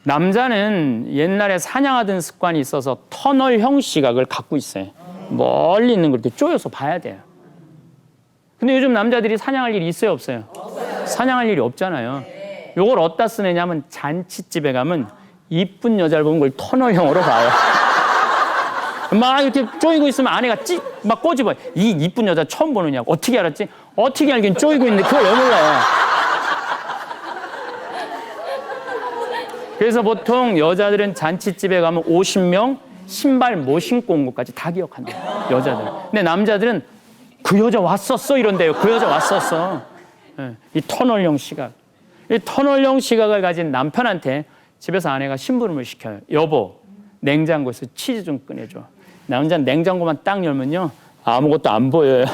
남자는 옛날에 사냥하던 습관이 있어서 터널형 시각을 갖고 있어요. 멀리 있는 걸 이렇게 쪼여서 봐야 돼요. 근데 요즘 남자들이 사냥할 일이 있어요, 없어요? 사냥할 일이 없잖아요. 요걸 어디다 쓰느냐면 잔치집에 가면 이쁜 여자를 보면 그걸 터널형으로 봐요. 막 이렇게 쪼이고 있으면 아내가 막 꼬집어요. 이 이쁜 여자 처음 보느냐고. 어떻게 알았지? 어떻게 알긴 쪼이고 있는데 그걸 왜 몰라요? 그래서 보통 여자들은 잔치집에 가면 50명 신발 못 신고 온 것까지 다 기억한대요. 여자들은. 근데 남자들은 그 여자 왔었어 이런데요. 그 여자 왔었어. 이 터널형 시각. 이 터널형 시각을 가진 남편한테 집에서 아내가 심부름을 시켜요. 여보, 냉장고에서 치즈 좀 꺼내줘. 남자는 냉장고만 딱 열면요 아무것도 안 보여요.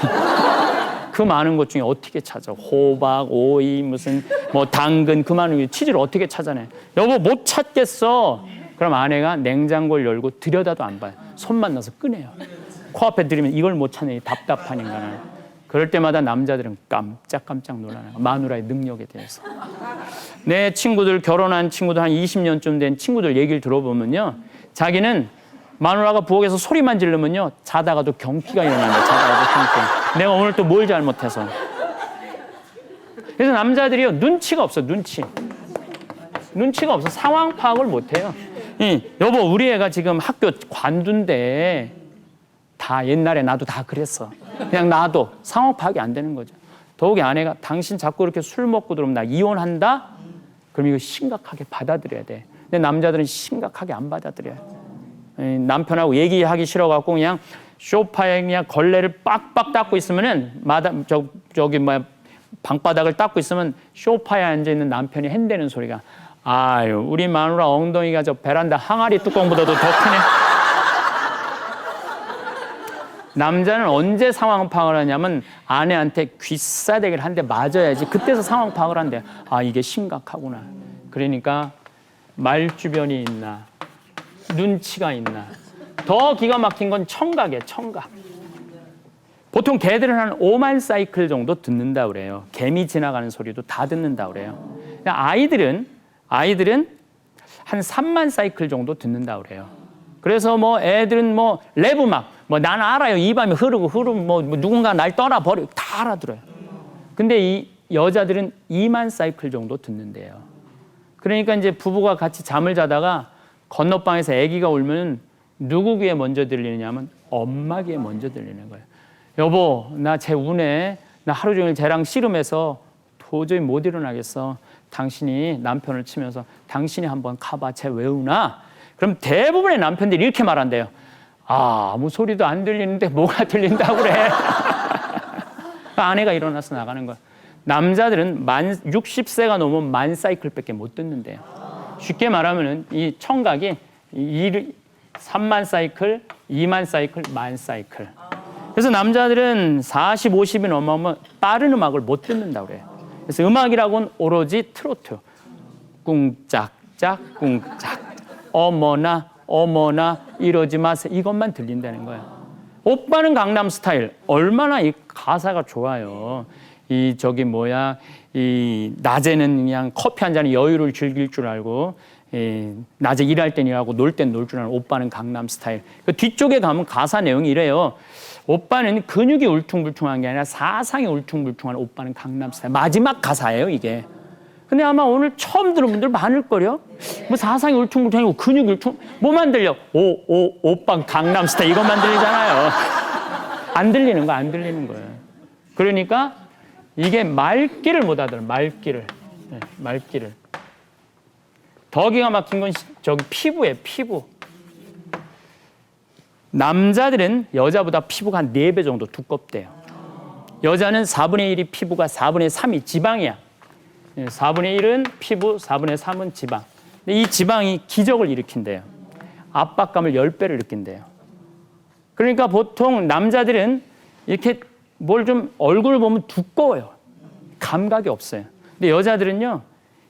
그 많은 것 중에 어떻게 찾아? 호박, 오이, 무슨 뭐 당근 그 많은 치즈를 어떻게 찾아내? 여보 못 찾겠어. 그럼 아내가 냉장고를 열고 들여다도 안 봐요. 손만 넣어서 꺼내요. 코앞에 들이면 이걸 못 찾네. 답답한 인간은. 그럴 때마다 남자들은 깜짝깜짝 놀라요. 마누라의 능력에 대해서. 내 친구들 결혼한 친구들 한 20년쯤 된 친구들 얘기를 들어보면요. 자기는 마누라가 부엌에서 소리만 지르면요, 자다가도 경기가 일어난다. 자다가도 경기. 내가 오늘 또 뭘 잘못해서. 그래서 남자들이요, 눈치가 없어. 눈치가 없어. 상황 파악을 못해요. 여보, 우리 애가 지금 학교 관두인데, 다 옛날에 나도 다 그랬어. 그냥 나도 상황 파악이 안 되는 거죠. 더욱이 아내가 당신 자꾸 이렇게 술 먹고 들어오면 나 이혼한다? 그럼 이거 심각하게 받아들여야 돼. 근데 남자들은 심각하게 안 받아들여요. 남편하고 얘기하기 싫어갖고 그냥 소파에 그냥 걸레를 빡빡 닦고 있으면은 방바닥을 닦고 있으면 소파에 앉아 있는 남편이 핸대는 소리가, 아유, 우리 마누라 엉덩이가 저 베란다 항아리 뚜껑보다도 더 크네. 남자는 언제 상황 파악을 하냐면 아내한테 귀싸대기를 한 대 맞아야지 그때서 상황 파악을 한대. 아, 이게 심각하구나. 그러니까 말주변이 있나, 눈치가 있나. 더 기가 막힌 건 청각이에요. 청각. 보통 개들은 한 5만 사이클 정도 듣는다 그래요. 개미 지나가는 소리도 다 듣는다 그래요. 아이들은 한 3만 사이클 정도 듣는다 그래요. 그래서 뭐 애들은 뭐 랩 음악, 뭐 나는 알아요. 이 밤이 흐르면 뭐 누군가 날 떠나버려. 다 알아들어요. 근데 이 여자들은 2만 사이클 정도 듣는데요. 그러니까 이제 부부가 같이 잠을 자다가 건너방에서 아기가 울면 누구 귀에 먼저 들리느냐면 엄마 귀에 먼저 들리는 거예요. 여보, 나 쟤 우네. 나 하루 종일 쟤랑 씨름해서 도저히 못 일어나겠어. 당신이 남편을 치면서 당신이 한번 가봐. 쟤 왜 우나? 그럼 대부분의 남편들이 이렇게 말한대요. 아, 아무 소리도 안 들리는데 뭐가 들린다고 그래. 아내가 일어나서 나가는 거야. 남자들은 60세가 넘으면 10,000 사이클밖에 못 듣는데요. 쉽게 말하면 이 청각이 3만 사이클, 2만 사이클, 10,000 사이클. 그래서 남자들은 40, 50이 넘으면 빠른 음악을 못 듣는다고 그래요. 그래서 음악이라고는 오로지 트로트. 꿍짝짝, 꿍짝. 어머나 이러지 마세요. 이것만 들린다는 거예요. 오빠는 강남 스타일. 얼마나 이 가사가 좋아요. 이 낮에는 그냥 커피 한 잔에 여유를 즐길 줄 알고, 낮에 일할 땐 일하고 놀 땐 놀 줄 아는 오빠는 강남 스타일. 그 뒤쪽에 가면 가사 내용이 이래요. 오빠는 근육이 울퉁불퉁한 게 아니라 사상이 울퉁불퉁한 오빠는 강남 스타일. 마지막 가사예요, 이게. 근데 아마 오늘 처음 들은 분들 많을걸요? 뭐 사상이 울퉁불퉁하고 근육이 뭐만 들려? 오빠 강남 스타일 이것만 들리잖아요. 안 들리는 거예요. 그러니까 이게 말귀를 못 알아들어요. 말귀를. 더 기가 막힌 건 피부예요. 피부. 남자들은 여자보다 피부가 한 4배 정도 두껍대요. 여자는 4분의 1이 피부가 4분의 3이 지방이야. 4분의 1은 피부, 4분의 3은 지방. 근데 이 지방이 기적을 일으킨대요. 압박감을 10배를 느낀대요. 그러니까 보통 남자들은 이렇게 뭘 좀 얼굴을 보면 두꺼워요. 감각이 없어요. 근데 여자들은요,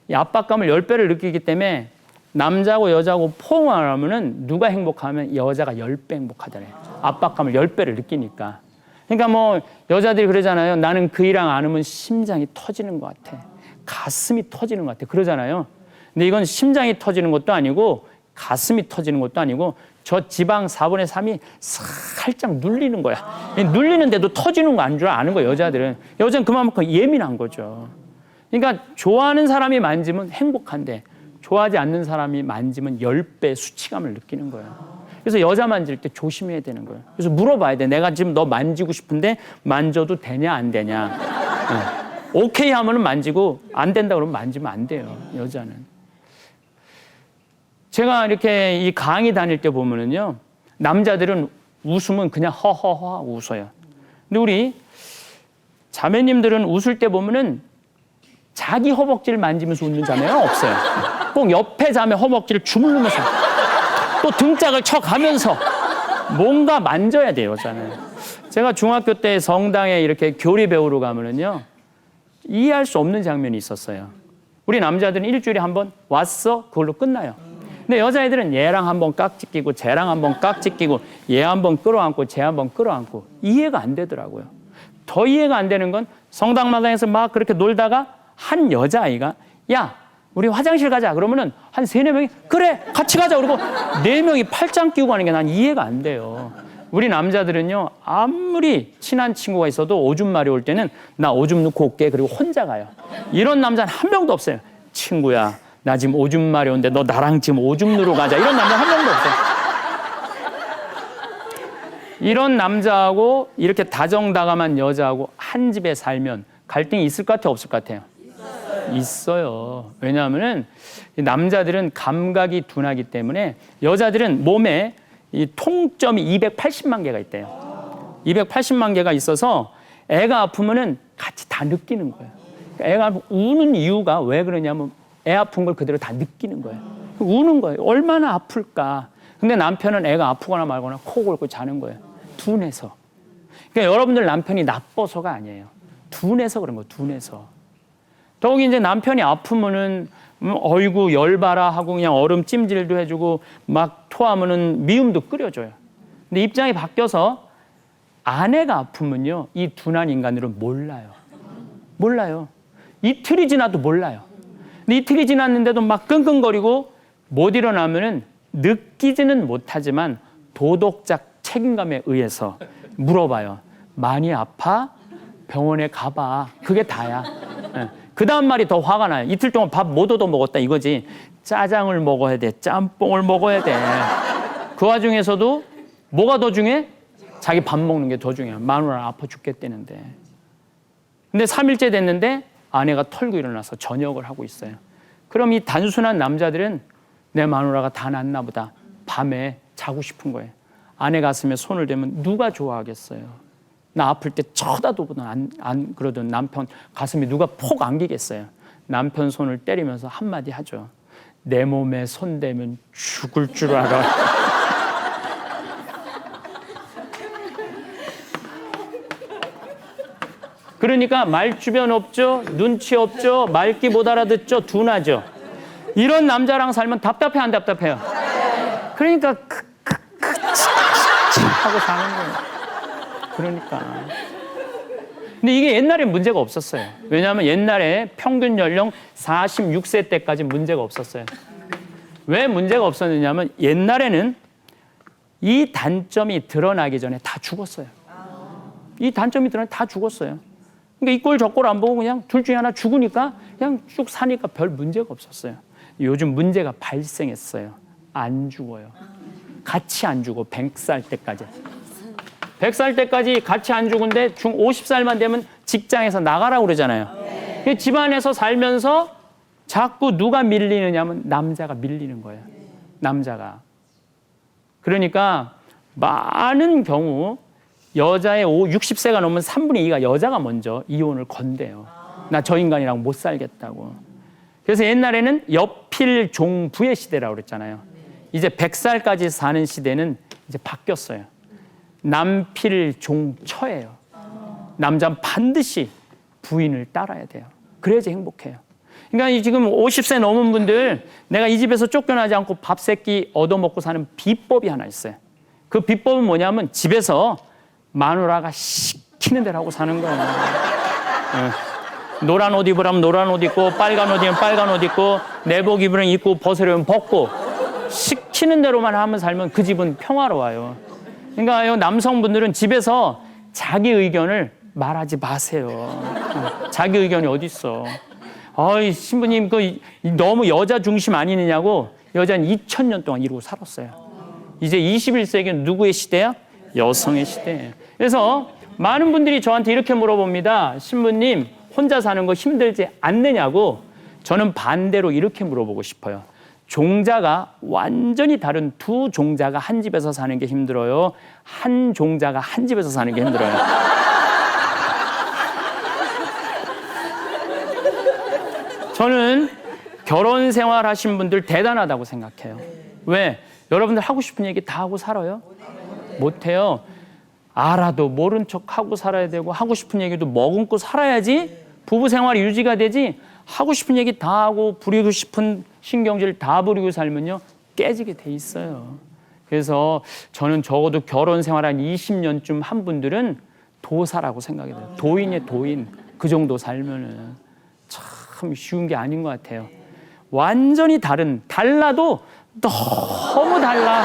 이 압박감을 10배를 느끼기 때문에 남자하고 여자하고 포옹을 하면은 누가 행복하면 여자가 10배 행복하잖아요. 압박감을 10배를 느끼니까. 그러니까 뭐 여자들이 그러잖아요. 나는 그이랑 안으면 심장이 터지는 것 같아. 가슴이 터지는 것 같아. 그러잖아요. 근데 이건 심장이 터지는 것도 아니고 가슴이 터지는 것도 아니고 저 지방 4분의 3이 살짝 눌리는 거야. 눌리는데도 터지는 거 안 줄 아는 거예요, 여자들은. 여자는 그만큼 예민한 거죠. 그러니까 좋아하는 사람이 만지면 행복한데 좋아하지 않는 사람이 만지면 10배 수치감을 느끼는 거예요. 그래서 여자 만질 때 조심해야 되는 거예요. 그래서 물어봐야 돼. 내가 지금 너 만지고 싶은데 만져도 되냐 안 되냐. 오케이 하면은 만지고 안 된다 그러면 만지면 안 돼요, 여자는. 제가 이렇게 이 강의 다닐 때 보면은요, 남자들은 웃으면 그냥 허허허 웃어요. 근데 우리 자매님들은 웃을 때 보면은 자기 허벅지를 만지면서 웃는 자매는 없어요. 꼭 옆에 자매 허벅지를 주물르면서 또 등짝을 쳐가면서 뭔가 만져야 돼요, 여자는. 제가 중학교 때 성당에 이렇게 교리 배우러 가면은요, 이해할 수 없는 장면이 있었어요. 우리 남자들은 일주일에 한 번 왔어? 그걸로 끝나요. 근데 여자애들은 얘랑 한 번 깍지 끼고 쟤랑 한 번 깍지 끼고 얘 한 번 끌어안고 쟤 한 번 끌어안고 이해가 안 되더라고요. 더 이해가 안 되는 건 성당마당에서 막 그렇게 놀다가 한 여자아이가 야, 우리 화장실 가자. 그러면은 한 3-4명이 그래 같이 가자. 그리고 4명이 팔짱 끼고 가는 게 난 이해가 안 돼요. 우리 남자들은요, 아무리 친한 친구가 있어도 오줌 마려 올 때는 나 오줌 넣고 올게. 그리고 혼자 가요. 이런 남자는 한 명도 없어요. 친구야, 나 지금 오줌 마려 온데 너 나랑 지금 오줌 누러 가자. 이런 남자 한 명도 없어요. 이런 남자하고 이렇게 다정다감한 여자하고 한 집에 살면 갈등이 있을 것 같아요, 없을 것 같아요? 있어요. 왜냐하면은 남자들은 감각이 둔하기 때문에 여자들은 몸에 이 통점이 280만 개가 있대요. 280만 개가 있어서 애가 아프면은 같이 다 느끼는 거예요. 애가 우는 이유가 왜 그러냐면 애 아픈 걸 그대로 다 느끼는 거예요. 우는 거예요. 얼마나 아플까. 근데 남편은 애가 아프거나 말거나 코 골고 자는 거예요. 둔해서. 그러니까 여러분들 남편이 나빠서가 아니에요. 둔해서 그런 거예요. 둔해서. 더욱이 이제 남편이 아프면은 어이구 열봐라 하고 그냥 얼음 찜질도 해주고 막 토하면은 미음도 끓여줘요. 근데 입장이 바뀌어서 아내가 아프면요, 이 둔한 인간들은 몰라요. 몰라요. 이틀이 지나도 몰라요. 근데 이틀이 지났는데도 막 끙끙거리고 못 일어나면은 느끼지는 못하지만 도덕적 책임감에 의해서 물어봐요. 많이 아파? 병원에 가봐. 그게 다야. 그 다음 말이 더 화가 나요. 이틀 동안 밥 못 얻어 먹었다 이거지. 짜장을 먹어야 돼. 짬뽕을 먹어야 돼. 그 와중에서도 뭐가 더 중요해? 자기 밥 먹는 게 더 중요해. 마누라 아파 죽겠다는데. 근데 3일째 됐는데 아내가 털고 일어나서 저녁을 하고 있어요. 그럼 이 단순한 남자들은 내 마누라가 다 낫나 보다. 밤에 자고 싶은 거예요. 아내 가슴에 손을 대면 누가 좋아하겠어요? 나 아플 때 쳐다보던 안 그러던 남편 가슴에 누가 폭 안기겠어요? 남편 손을 때리면서 한마디 하죠. 내 몸에 손 대면 죽을 줄 알아. 그러니까 말 주변 없죠? 눈치 없죠? 말귀 못 알아듣죠? 둔하죠? 이런 남자랑 살면 답답해 안 답답해요? 그러니까 하고 사는 거예요. 그러니까. 근데 이게 옛날엔 문제가 없었어요. 왜냐하면 옛날에 평균 연령 46세 때까지 문제가 없었어요. 왜 문제가 없었느냐면 옛날에는 이 단점이 드러나기 전에 다 죽었어요. 이 단점이 드러나기 다 죽었어요. 그러니까 이 꼴 저 꼴 안 보고 그냥 둘 중에 하나 죽으니까 그냥 쭉 사니까 별 문제가 없었어요. 요즘 문제가 발생했어요. 안 죽어요. 같이 안 죽어. 100살 때까지. 100살 때까지 같이 안 죽은데 50살만 되면 직장에서 나가라고 그러잖아요. 네. 집안에서 살면서 자꾸 누가 밀리느냐면 남자가 밀리는 거예요. 남자가. 그러니까 많은 경우 여자의 60세가 넘으면 3분의 2가 여자가 먼저 이혼을 건대요. 나 저 인간이랑 못 살겠다고. 그래서 옛날에는 여필 종부의 시대라고 그랬잖아요. 이제 100살까지 사는 시대는 이제 바뀌었어요. 남필 종처예요. 남자는 반드시 부인을 따라야 돼요. 그래야지 행복해요. 그러니까 지금 50세 넘은 분들 내가 이 집에서 쫓겨나지 않고 밥 세 끼 얻어먹고 사는 비법이 하나 있어요. 그 비법은 뭐냐면 집에서 마누라가 시키는 대로 하고 사는 거예요. 노란 옷 입으라면 노란 옷 입고 빨간 옷 입으면 빨간 옷 입고 내복 입으면 입고 벗으려면 벗고 시키는 대로만 하면 살면 그 집은 평화로워요. 그러니까 남성분들은 집에서 자기 의견을 말하지 마세요. 자기 의견이 어디 있어? 어이 신부님 그 너무 여자 중심 아니느냐고. 여자는 2000년 동안 이러고 살았어요. 이제 21세기는 누구의 시대야? 여성의 시대예요. 그래서 많은 분들이 저한테 이렇게 물어봅니다. 신부님 혼자 사는 거 힘들지 않느냐고. 저는 반대로 이렇게 물어보고 싶어요. 종자가 완전히 다른 두 종자가 한 집에서 사는 게 힘들어요? 한 종자가 한 집에서 사는 게 힘들어요? 저는 결혼 생활 하신 분들 대단하다고 생각해요. 왜? 여러분들 하고 싶은 얘기 다 하고 살아요? 못해요. 알아도 모른 척 하고 살아야 되고 하고 싶은 얘기도 머금고 살아야지 부부 생활이 유지가 되지. 하고 싶은 얘기 다 하고 부리고 싶은 신경질 다 부리고 살면요 깨지게 돼 있어요. 그래서 저는 적어도 결혼 생활 한 20년쯤 한 분들은 도사라고 생각이 돼요. 도인이에요, 도인. 그 정도 살면은 참 쉬운 게 아닌 것 같아요. 완전히 달라도 너무 달라.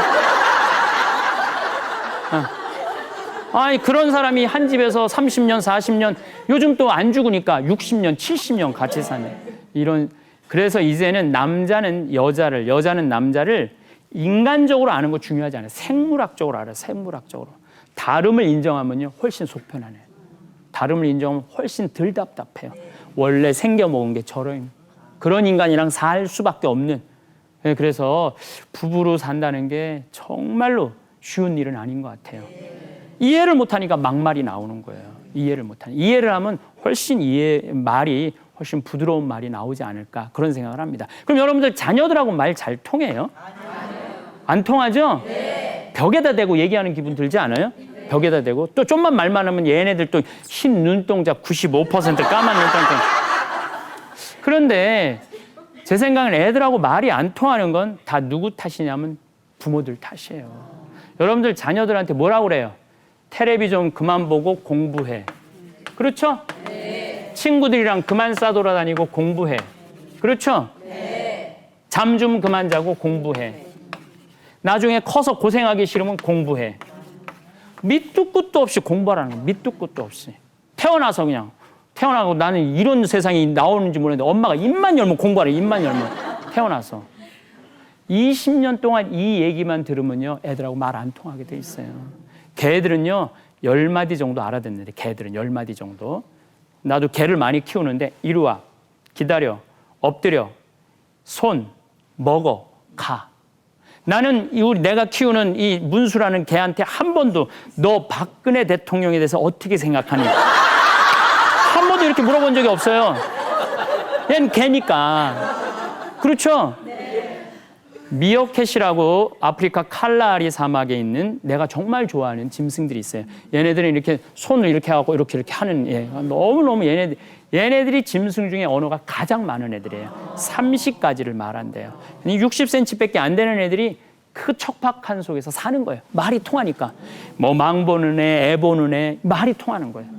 아니, 그런 사람이 한 집에서 30년, 40년, 요즘 또 안 죽으니까 60년, 70년 같이 사는 그래서 이제는 남자는 여자를, 여자는 남자를 인간적으로 아는 거 중요하지 않아요. 생물학적으로 알아요. 생물학적으로. 다름을 인정하면요, 훨씬 속 편하네요. 다름을 인정하면 훨씬 덜 답답해요. 원래 생겨 먹은 게 그런 인간이랑 살 수밖에 없는. 그래서 부부로 산다는 게 정말로 쉬운 일은 아닌 것 같아요. 이해를 못하니까 막말이 나오는 거예요. 이해를 하면 훨씬 말이 훨씬 부드러운 말이 나오지 않을까, 그런 생각을 합니다. 그럼 여러분들 자녀들하고 말 잘 통해요? 안 통하죠? 네. 벽에다 대고 얘기하는 기분 들지 않아요? 네. 벽에다 대고 또 좀만 말만 하면 얘네들 또 흰 눈동자 95% 까만 눈동자. 그런데 제 생각엔 애들하고 말이 안 통하는 건 다 누구 탓이냐면 부모들 탓이에요. 여러분들 자녀들한테 뭐라고 그래요? 텔레비 좀 그만 보고 공부해. 그렇죠? 네. 친구들이랑 그만 싸돌아다니고 공부해. 그렇죠? 네. 잠 좀 그만 자고 공부해. 나중에 커서 고생하기 싫으면 공부해. 밑도 끝도 없이 공부하라는 거야. 밑도 끝도 없이. 태어나고 나는 이런 세상이 나오는지 모르는데 엄마가 입만 열면 공부하래. 입만 열면. 태어나서. 20년 동안 이 얘기만 들으면요, 애들하고 말 안 통하게 돼 있어요. 개들은요, 10마디 정도 알아듣는데, 개들은 10마디 정도. 나도 개를 많이 키우는데, 이리 와, 기다려, 엎드려, 손, 먹어, 가. 나는 내가 키우는 이 문수라는 개한테 한 번도 너 박근혜 대통령에 대해서 어떻게 생각하니? 한 번도 이렇게 물어본 적이 없어요. 얘는 개니까. 그렇죠? 미어캣이라고 아프리카 칼라리 사막에 있는 내가 정말 좋아하는 짐승들이 있어요. 얘네들은 이렇게 손을 이렇게 하고 이렇게 하는, 너무너무 얘네들이 짐승 중에 언어가 가장 많은 애들이에요. 30가지를 말한대요. 60cm밖에 안 되는 애들이 그 척박한 속에서 사는 거예요. 말이 통하니까. 뭐 망 보는 애 보는 애, 말이 통하는 거예요.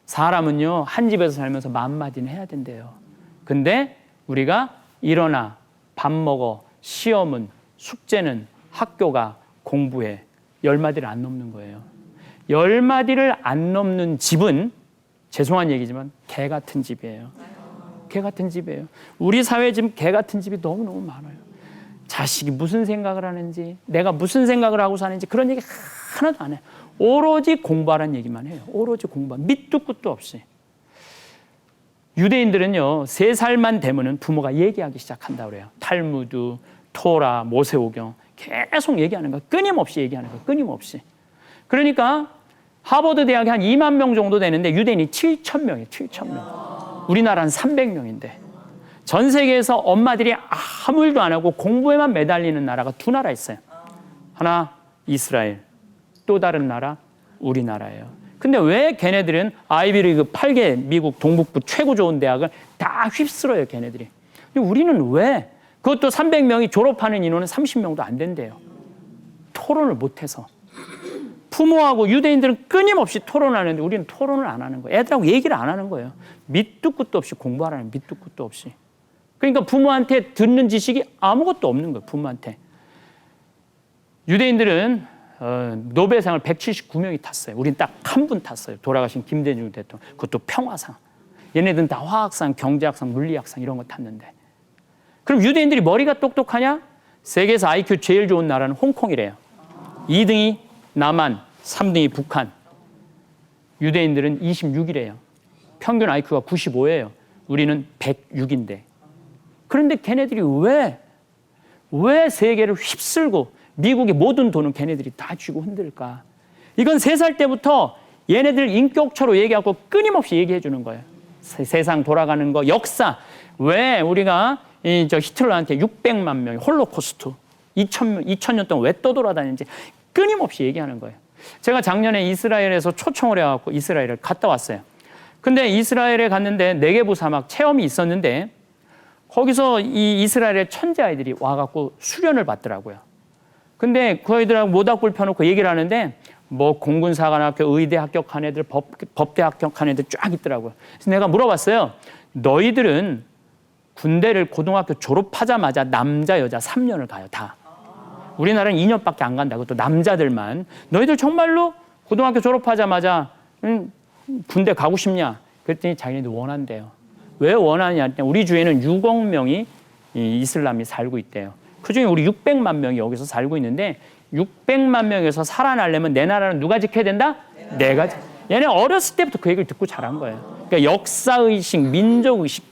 사람은요, 한 집에서 살면서 10,000마디는 해야 된대요. 근데 우리가 일어나, 밥 먹어, 시험은, 숙제는, 학교가, 공부해. 10마디를 안 넘는 거예요. 10마디를 안 넘는 집은, 죄송한 얘기지만 개 같은 집이에요. 개 같은 집이에요. 우리 사회에 지금 개 같은 집이 너무너무 많아요. 자식이 무슨 생각을 하는지, 내가 무슨 생각을 하고 사는지 그런 얘기 하나도 안 해요. 오로지 공부하라는 얘기만 해요. 오로지 공부. 밑도 끝도 없이. 유대인들은요, 3살만 되면은 부모가 얘기하기 시작한다고 그래요. 탈무드, 토라, 모세오경 계속 얘기하는 거야. 끊임없이 얘기하는 거야. 끊임없이. 그러니까 하버드 대학에 한 2만 명 정도 되는데 유대인이 7,000명이에요. 7,000명. 우리나라는 300명인데. 전 세계에서 엄마들이 아무 일도 안 하고 공부에만 매달리는 나라가 2 나라 있어요. 하나 이스라엘, 또 다른 나라 우리나라예요. 근데 왜 걔네들은 아이비리그 8개 미국 동북부 최고 좋은 대학을 다 휩쓸어요, 걔네들이. 근데 우리는 왜? 그것도 300명이 졸업하는 인원은 30명도 안 된대요. 토론을 못해서. 부모하고 유대인들은 끊임없이 토론하는데 우리는 토론을 안 하는 거예요. 애들하고 얘기를 안 하는 거예요. 밑도 끝도 없이 공부하라는 밑도 끝도 없이. 그러니까 부모한테 듣는 지식이 아무것도 없는 거예요, 부모한테. 유대인들은 노벨상을 179명이 탔어요. 우린 딱 한 분 탔어요. 돌아가신 김대중 대통령. 그것도 평화상. 얘네들은 다 화학상, 경제학상, 물리학상 이런 거 탔는데. 그럼 유대인들이 머리가 똑똑하냐? 세계에서 IQ 제일 좋은 나라는 홍콩이래요. 2등이 남한, 3등이 북한. 유대인들은 26이래요. 평균 IQ가 95예요. 우리는 106인데. 그런데 걔네들이 왜 세계를 휩쓸고 미국의 모든 돈은 걔네들이 다 쥐고 흔들까? 이건 3살 때부터 얘네들 인격처로 얘기하고 끊임없이 얘기해 주는 거예요. 세상 돌아가는 거, 역사. 왜 우리가 히틀러한테 600만 명이 홀로코스트 2000년 동안 왜 떠돌아다니는지 끊임없이 얘기하는 거예요. 제가 작년에 이스라엘에서 초청을 해갖고 이스라엘을 갔다 왔어요. 근데 이스라엘에 갔는데 네게부 사막 체험이 있었는데 거기서 이 이스라엘의 천재 아이들이 와갖고 수련을 받더라고요. 근데 그 아이들하고 모닥불 펴놓고 얘기를 하는데 뭐 공군사관학교, 의대 합격한 애들, 법대 합격한 애들 쫙 있더라고요. 그래서 내가 물어봤어요. 너희들은 군대를 고등학교 졸업하자마자 남자 여자 3년을 가요. 다. 우리나라는 2년밖에 안 간다고. 또 남자들만. 너희들 정말로 고등학교 졸업하자마자 군대 가고 싶냐? 그랬더니 자기네들 원한대요. 왜 원하냐? 우리 주에는 6억 명이 이슬람이 살고 있대요. 그중에 우리 600만 명이 여기서 살고 있는데 600만 명에서 살아나려면 내 나라는 누가 지켜야 된다? 내가. 얘네 어렸을 때부터 그 얘기를 듣고 자란 거예요. 그러니까 역사의식, 민족의식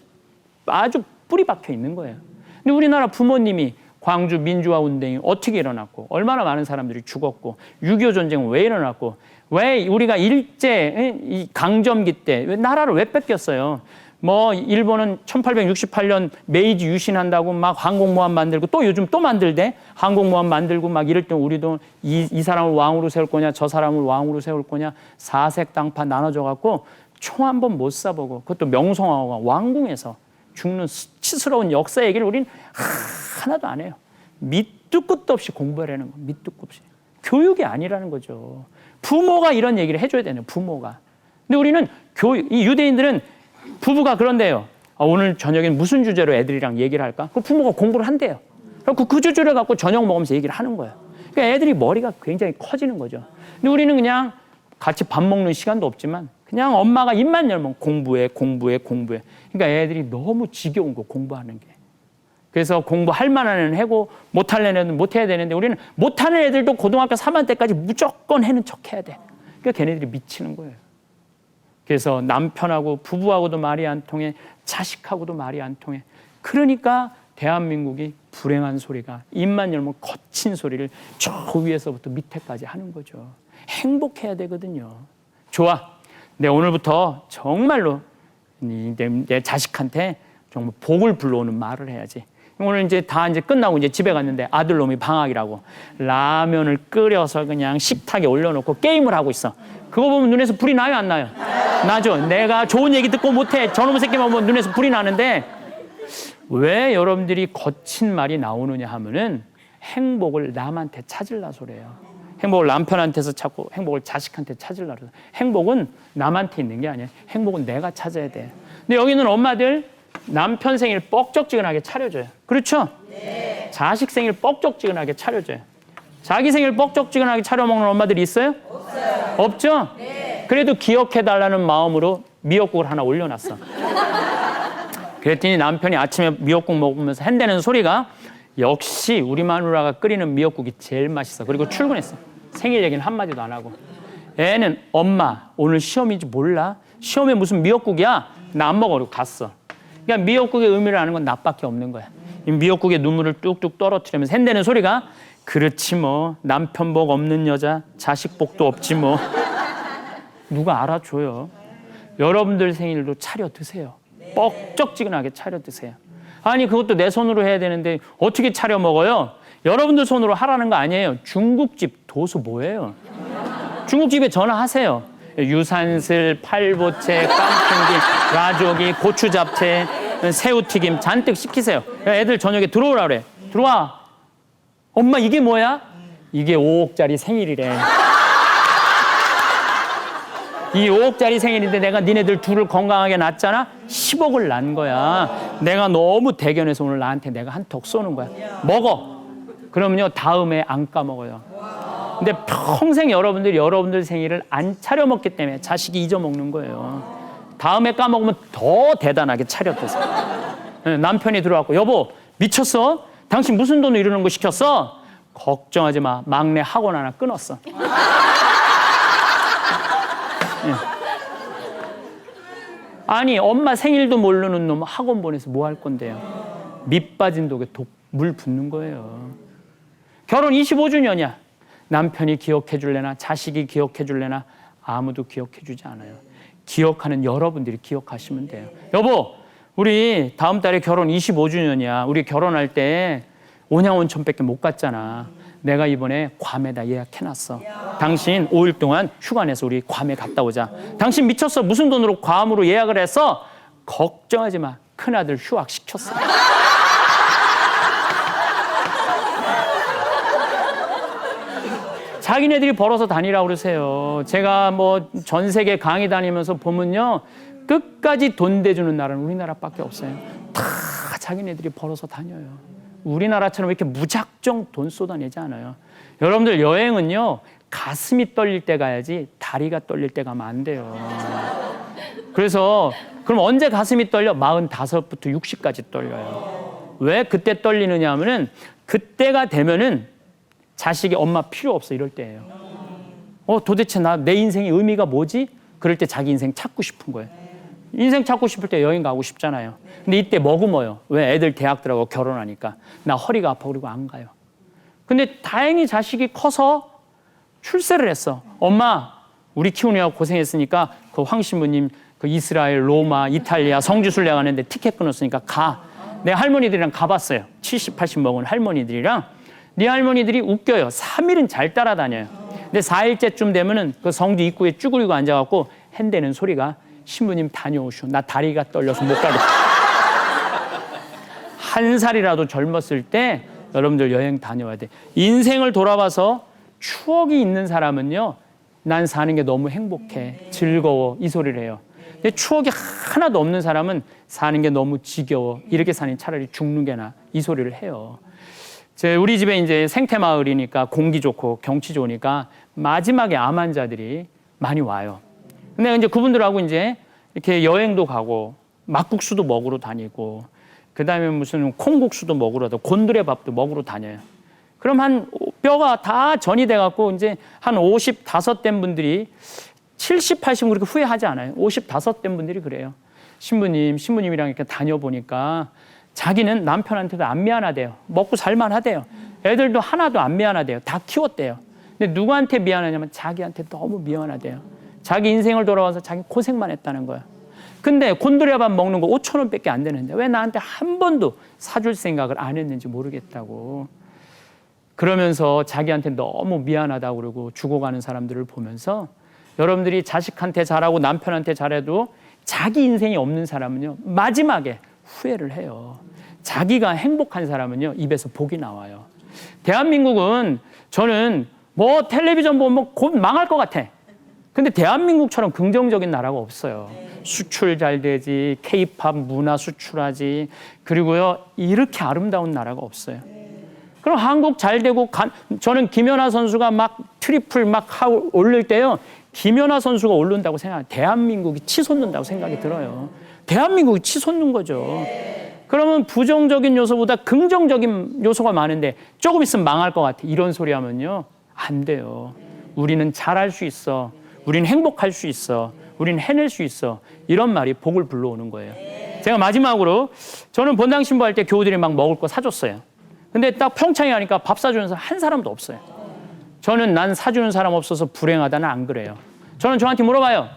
아주 뿌리 박혀 있는 거예요. 근데 우리나라 부모님이 광주 민주화 운동이 어떻게 일어났고 얼마나 많은 사람들이 죽었고 6.25 전쟁은 왜 일어났고 왜 우리가 일제 이 강점기 때 왜 나라를 왜 뺏겼어요? 뭐 일본은 1868년 메이지 유신한다고 막 항공모함 만들고 또 요즘 또 만들대. 항공모함 만들고 막 이럴 때 우리도 이 사람을 왕으로 세울 거냐 저 사람을 왕으로 세울 거냐 사색 당파 나눠져 갖고 총 한 번 못 쏴보고 그것도 명성황후가 왕궁에서 죽는 수치스러운 역사 얘기를 우린 하나도 안 해요. 밑도 끝도 없이 공부하라는 거. 밑도 끝 없이. 교육이 아니라는 거죠. 부모가 이런 얘기를 해줘야 되는 부모가. 근데 우리는 이 유대인들은 부부가 그런데요. 오늘 저녁엔 무슨 주제로 애들이랑 얘기를 할까? 그 부모가 공부를 한대요. 그리고 그 주제를 갖고 저녁 먹으면서 얘기를 하는 거예요. 그러니까 애들이 머리가 굉장히 커지는 거죠. 근데 우리는 그냥 같이 밥 먹는 시간도 없지만 그냥 엄마가 입만 열면 공부해. 그러니까 애들이 너무 지겨운 거 공부하는 게. 그래서 공부할 만한 애는 하고 못할 애는 못해야 되는데 우리는 못하는 애들도 고등학교 3학년 때까지 무조건 해는 척 해야 돼. 그러니까 걔네들이 미치는 거예요. 그래서 남편하고 부부하고도 말이 안 통해 자식하고도 말이 안 통해. 그러니까 대한민국이 불행한 소리가 입만 열면 거친 소리를 저 위에서부터 밑에까지 하는 거죠. 행복해야 되거든요. 좋아. 내 오늘부터 정말로 내 자식한테 정말 복을 불러오는 말을 해야지. 오늘 이제 다 이제 끝나고 이제 집에 갔는데 아들놈이 방학이라고 라면을 끓여서 그냥 식탁에 올려놓고 게임을 하고 있어. 그거 보면 눈에서 불이 나요, 안 나요? 나죠. 내가 좋은 얘기 듣고 못해. 저놈의 새끼만 보면 눈에서 불이 나는데 왜 여러분들이 거친 말이 나오느냐 하면은 행복을 남한테 찾으려서 그래요. 행복을 남편한테서 찾고 행복을 자식한테 찾으려고 그래요. 행복은 남한테 있는 게 아니에요. 행복은 내가 찾아야 돼. 근데 여기 있는 엄마들 남편 생일 뻑적지근하게 차려줘요. 그렇죠? 네. 자식 생일 뻑적지근하게 차려줘요. 자기 생일 뻑적지근하게 차려 먹는 엄마들이 있어요? 없어요. 없죠? 네. 그래도 기억해달라는 마음으로 미역국을 하나 올려놨어. 그랬더니 남편이 아침에 미역국 먹으면서 한대는 소리가 역시 우리 마누라가 끓이는 미역국이 제일 맛있어. 그리고 출근했어. 생일 얘기는 한마디도 안 하고. 애는 엄마 오늘 시험인지 몰라? 시험에 무슨 미역국이야? 나 안 먹어. 그리고 갔어. 그러니까 미역국의 의미를 아는 건 나밖에 없는 거야. 이 미역국에 눈물을 뚝뚝 떨어뜨리면서 한대는 소리가 그렇지 뭐 남편 복 없는 여자 자식 복도 없지 뭐. 누가 알아줘요. 여러분들 생일도 차려 드세요. 뻑적지근하게 차려 드세요. 아니 그것도 내 손으로 해야 되는데 어떻게 차려 먹어요? 여러분들 손으로 하라는 거 아니에요. 중국집 도수 뭐예요? 중국집에 전화하세요. 유산슬, 팔보채, 깐풍기, 라조기, 고추 잡채, 새우튀김 잔뜩 시키세요. 애들 저녁에 들어오라 그래. 들어와. 엄마 이게 뭐야? 이게 5억짜리 생일이래. 이 5억짜리 생일인데 내가 니네들 둘을 건강하게 낳았잖아? 10억을 낳은 거야. 내가 너무 대견해서 오늘 나한테 내가 한턱 쏘는 거야. 먹어. 그러면요 다음에 안 까먹어요. 근데 평생 여러분들 생일을 안 차려 먹기 때문에 자식이 잊어먹는 거예요. 다음에 까먹으면 더 대단하게 차려 드세요. 남편이 들어왔고 여보 미쳤어? 당신 무슨 돈으로 이러는 거 시켰어? 걱정하지 마. 막내 학원 하나 끊었어. 아니 엄마 생일도 모르는 놈 학원 보내서 뭐 할 건데요? 밑 빠진 독에 물 붓는 거예요. 결혼 25주년이야. 남편이 기억해 줄래나 자식이 기억해 줄래나 아무도 기억해 주지 않아요. 기억하는 여러분들이 기억하시면 돼요. 여보 우리 다음 달에 결혼 25주년이야. 우리 결혼할 때 온양온천밖에 못 갔잖아. 내가 이번에 괌에다 예약해놨어. 당신 5일 동안 휴가 내서 우리 괌에 갔다 오자. 당신 미쳤어. 무슨 돈으로 괌으로 예약을 했어? 걱정하지 마. 큰아들 휴학시켰어. 자기네들이 벌어서 다니라고 그러세요. 제가 뭐 전 세계 강의 다니면서 보면요. 끝까지 돈 대주는 나라는 우리나라밖에 없어요. 다 자기네들이 벌어서 다녀요. 우리나라처럼 이렇게 무작정 돈 쏟아내지 않아요. 여러분들 여행은요, 가슴이 떨릴 때 가야지 다리가 떨릴 때 가면 안 돼요. 그래서 그럼 언제 가슴이 떨려? 45부터 60까지 떨려요. 왜 그때 떨리느냐 하면은 그때가 되면은 자식이 엄마 필요 없어 이럴 때예요. 도대체 내 인생의 의미가 뭐지? 그럴 때 자기 인생 찾고 싶은 거예요. 인생 찾고 싶을 때 여행 가고 싶잖아요. 근데 이때 머금어요. 왜? 애들 대학 들어가고 결혼하니까. 나 허리가 아파 그리고 안 가요. 근데 다행히 자식이 커서 출세를 했어. 엄마, 우리 키우느라고 고생했으니까 그 황 신부님 그 이스라엘, 로마, 이탈리아 성지순례 가는데 티켓 끊었으니까 가. 내 할머니들이랑 가봤어요. 70, 80 먹은 할머니들이랑. 네 할머니들이 웃겨요. 3일은 잘 따라다녀요. 근데 4일째쯤 되면은 그 성지 입구에 쭈그리고 앉아갖고 핸대는 소리가 신부님 다녀오시오. 나 다리가 떨려서 못 가겠다. 한 살이라도 젊었을 때 여러분들 여행 다녀와야 돼. 인생을 돌아봐서 추억이 있는 사람은요, 난 사는 게 너무 행복해, 즐거워 이 소리를 해요. 근데 추억이 하나도 없는 사람은 사는 게 너무 지겨워, 이렇게 사니 차라리 죽는 게 나아 이 소리를 해요. 우리 집에 이제 생태마을이니까 공기 좋고 경치 좋으니까 마지막에 암 환자들이 많이 와요. 근데 이제 그분들하고 이제 이렇게 여행도 가고 막국수도 먹으러 다니고 그다음에 무슨 콩국수도 먹으러 다니고 곤드레밥도 먹으러 다녀요. 그럼 한 뼈가 다 전이 돼갖고 이제 한 55 된 분들이 70, 80 그렇게 후회하지 않아요. 55 된 분들이 그래요. 신부님이랑 이렇게 다녀보니까 자기는 남편한테도 안 미안하대요. 먹고 살만하대요. 애들도 하나도 안 미안하대요. 다 키웠대요. 근데 누구한테 미안하냐면 자기한테 너무 미안하대요. 자기 인생을 돌아와서 자기 고생만 했다는 거야. 근데 곤드레밥 먹는 거 5,000원밖에 안 되는데 왜 나한테 한 번도 사줄 생각을 안 했는지 모르겠다고. 그러면서 자기한테 너무 미안하다고 그러고 죽어가는 사람들을 보면서 여러분들이 자식한테 잘하고 남편한테 잘해도 자기 인생이 없는 사람은요, 마지막에 후회를 해요. 자기가 행복한 사람은요, 입에서 복이 나와요. 대한민국은 저는 뭐 텔레비전 보면 곧 망할 것 같아. 근데 대한민국처럼 긍정적인 나라가 없어요. 수출 잘 되지, K-팝 문화 수출하지, 그리고요, 이렇게 아름다운 나라가 없어요. 그럼 한국 잘 되고, 저는 김연아 선수가 막 트리플 막 올릴 때요, 김연아 선수가 오른다고 생각해요. 대한민국이 치솟는다고 생각이 들어요. 대한민국이 치솟는 거죠. 그러면 부정적인 요소보다 긍정적인 요소가 많은데 조금 있으면 망할 것 같아. 이런 소리 하면요, 안 돼요. 우리는 잘할 수 있어. 우리는 행복할 수 있어. 우리는 해낼 수 있어. 이런 말이 복을 불러오는 거예요. 제가 마지막으로 저는 본당 신부할 때 교우들이 막 먹을 거 사줬어요. 근데 딱 평창에 가니까 밥 사주는 사람 한 사람도 없어요. 저는 난 사주는 사람 없어서 불행하다는 안 그래요. 저는 저한테 물어봐요.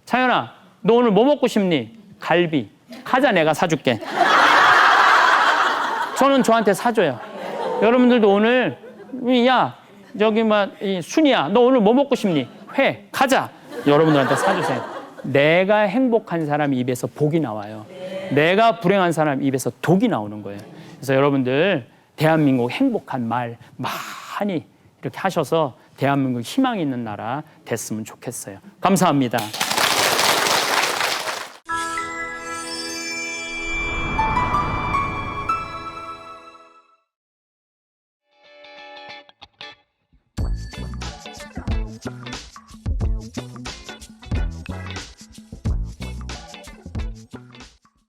차연아, 너 오늘 뭐 먹고 싶니? 갈비. 가자, 내가 사줄게. 저는 저한테 사줘요. 여러분들도 오늘, 야, 저기 순이야, 너 오늘 뭐 먹고 싶니? 회. 가자. 여러분들한테 사주세요. 내가 행복한 사람 입에서 복이 나와요. 내가 불행한 사람 입에서 독이 나오는 거예요. 그래서 여러분들 대한민국 행복한 말 많이 이렇게 하셔서 대한민국 희망이 있는 나라 됐으면 좋겠어요. 감사합니다.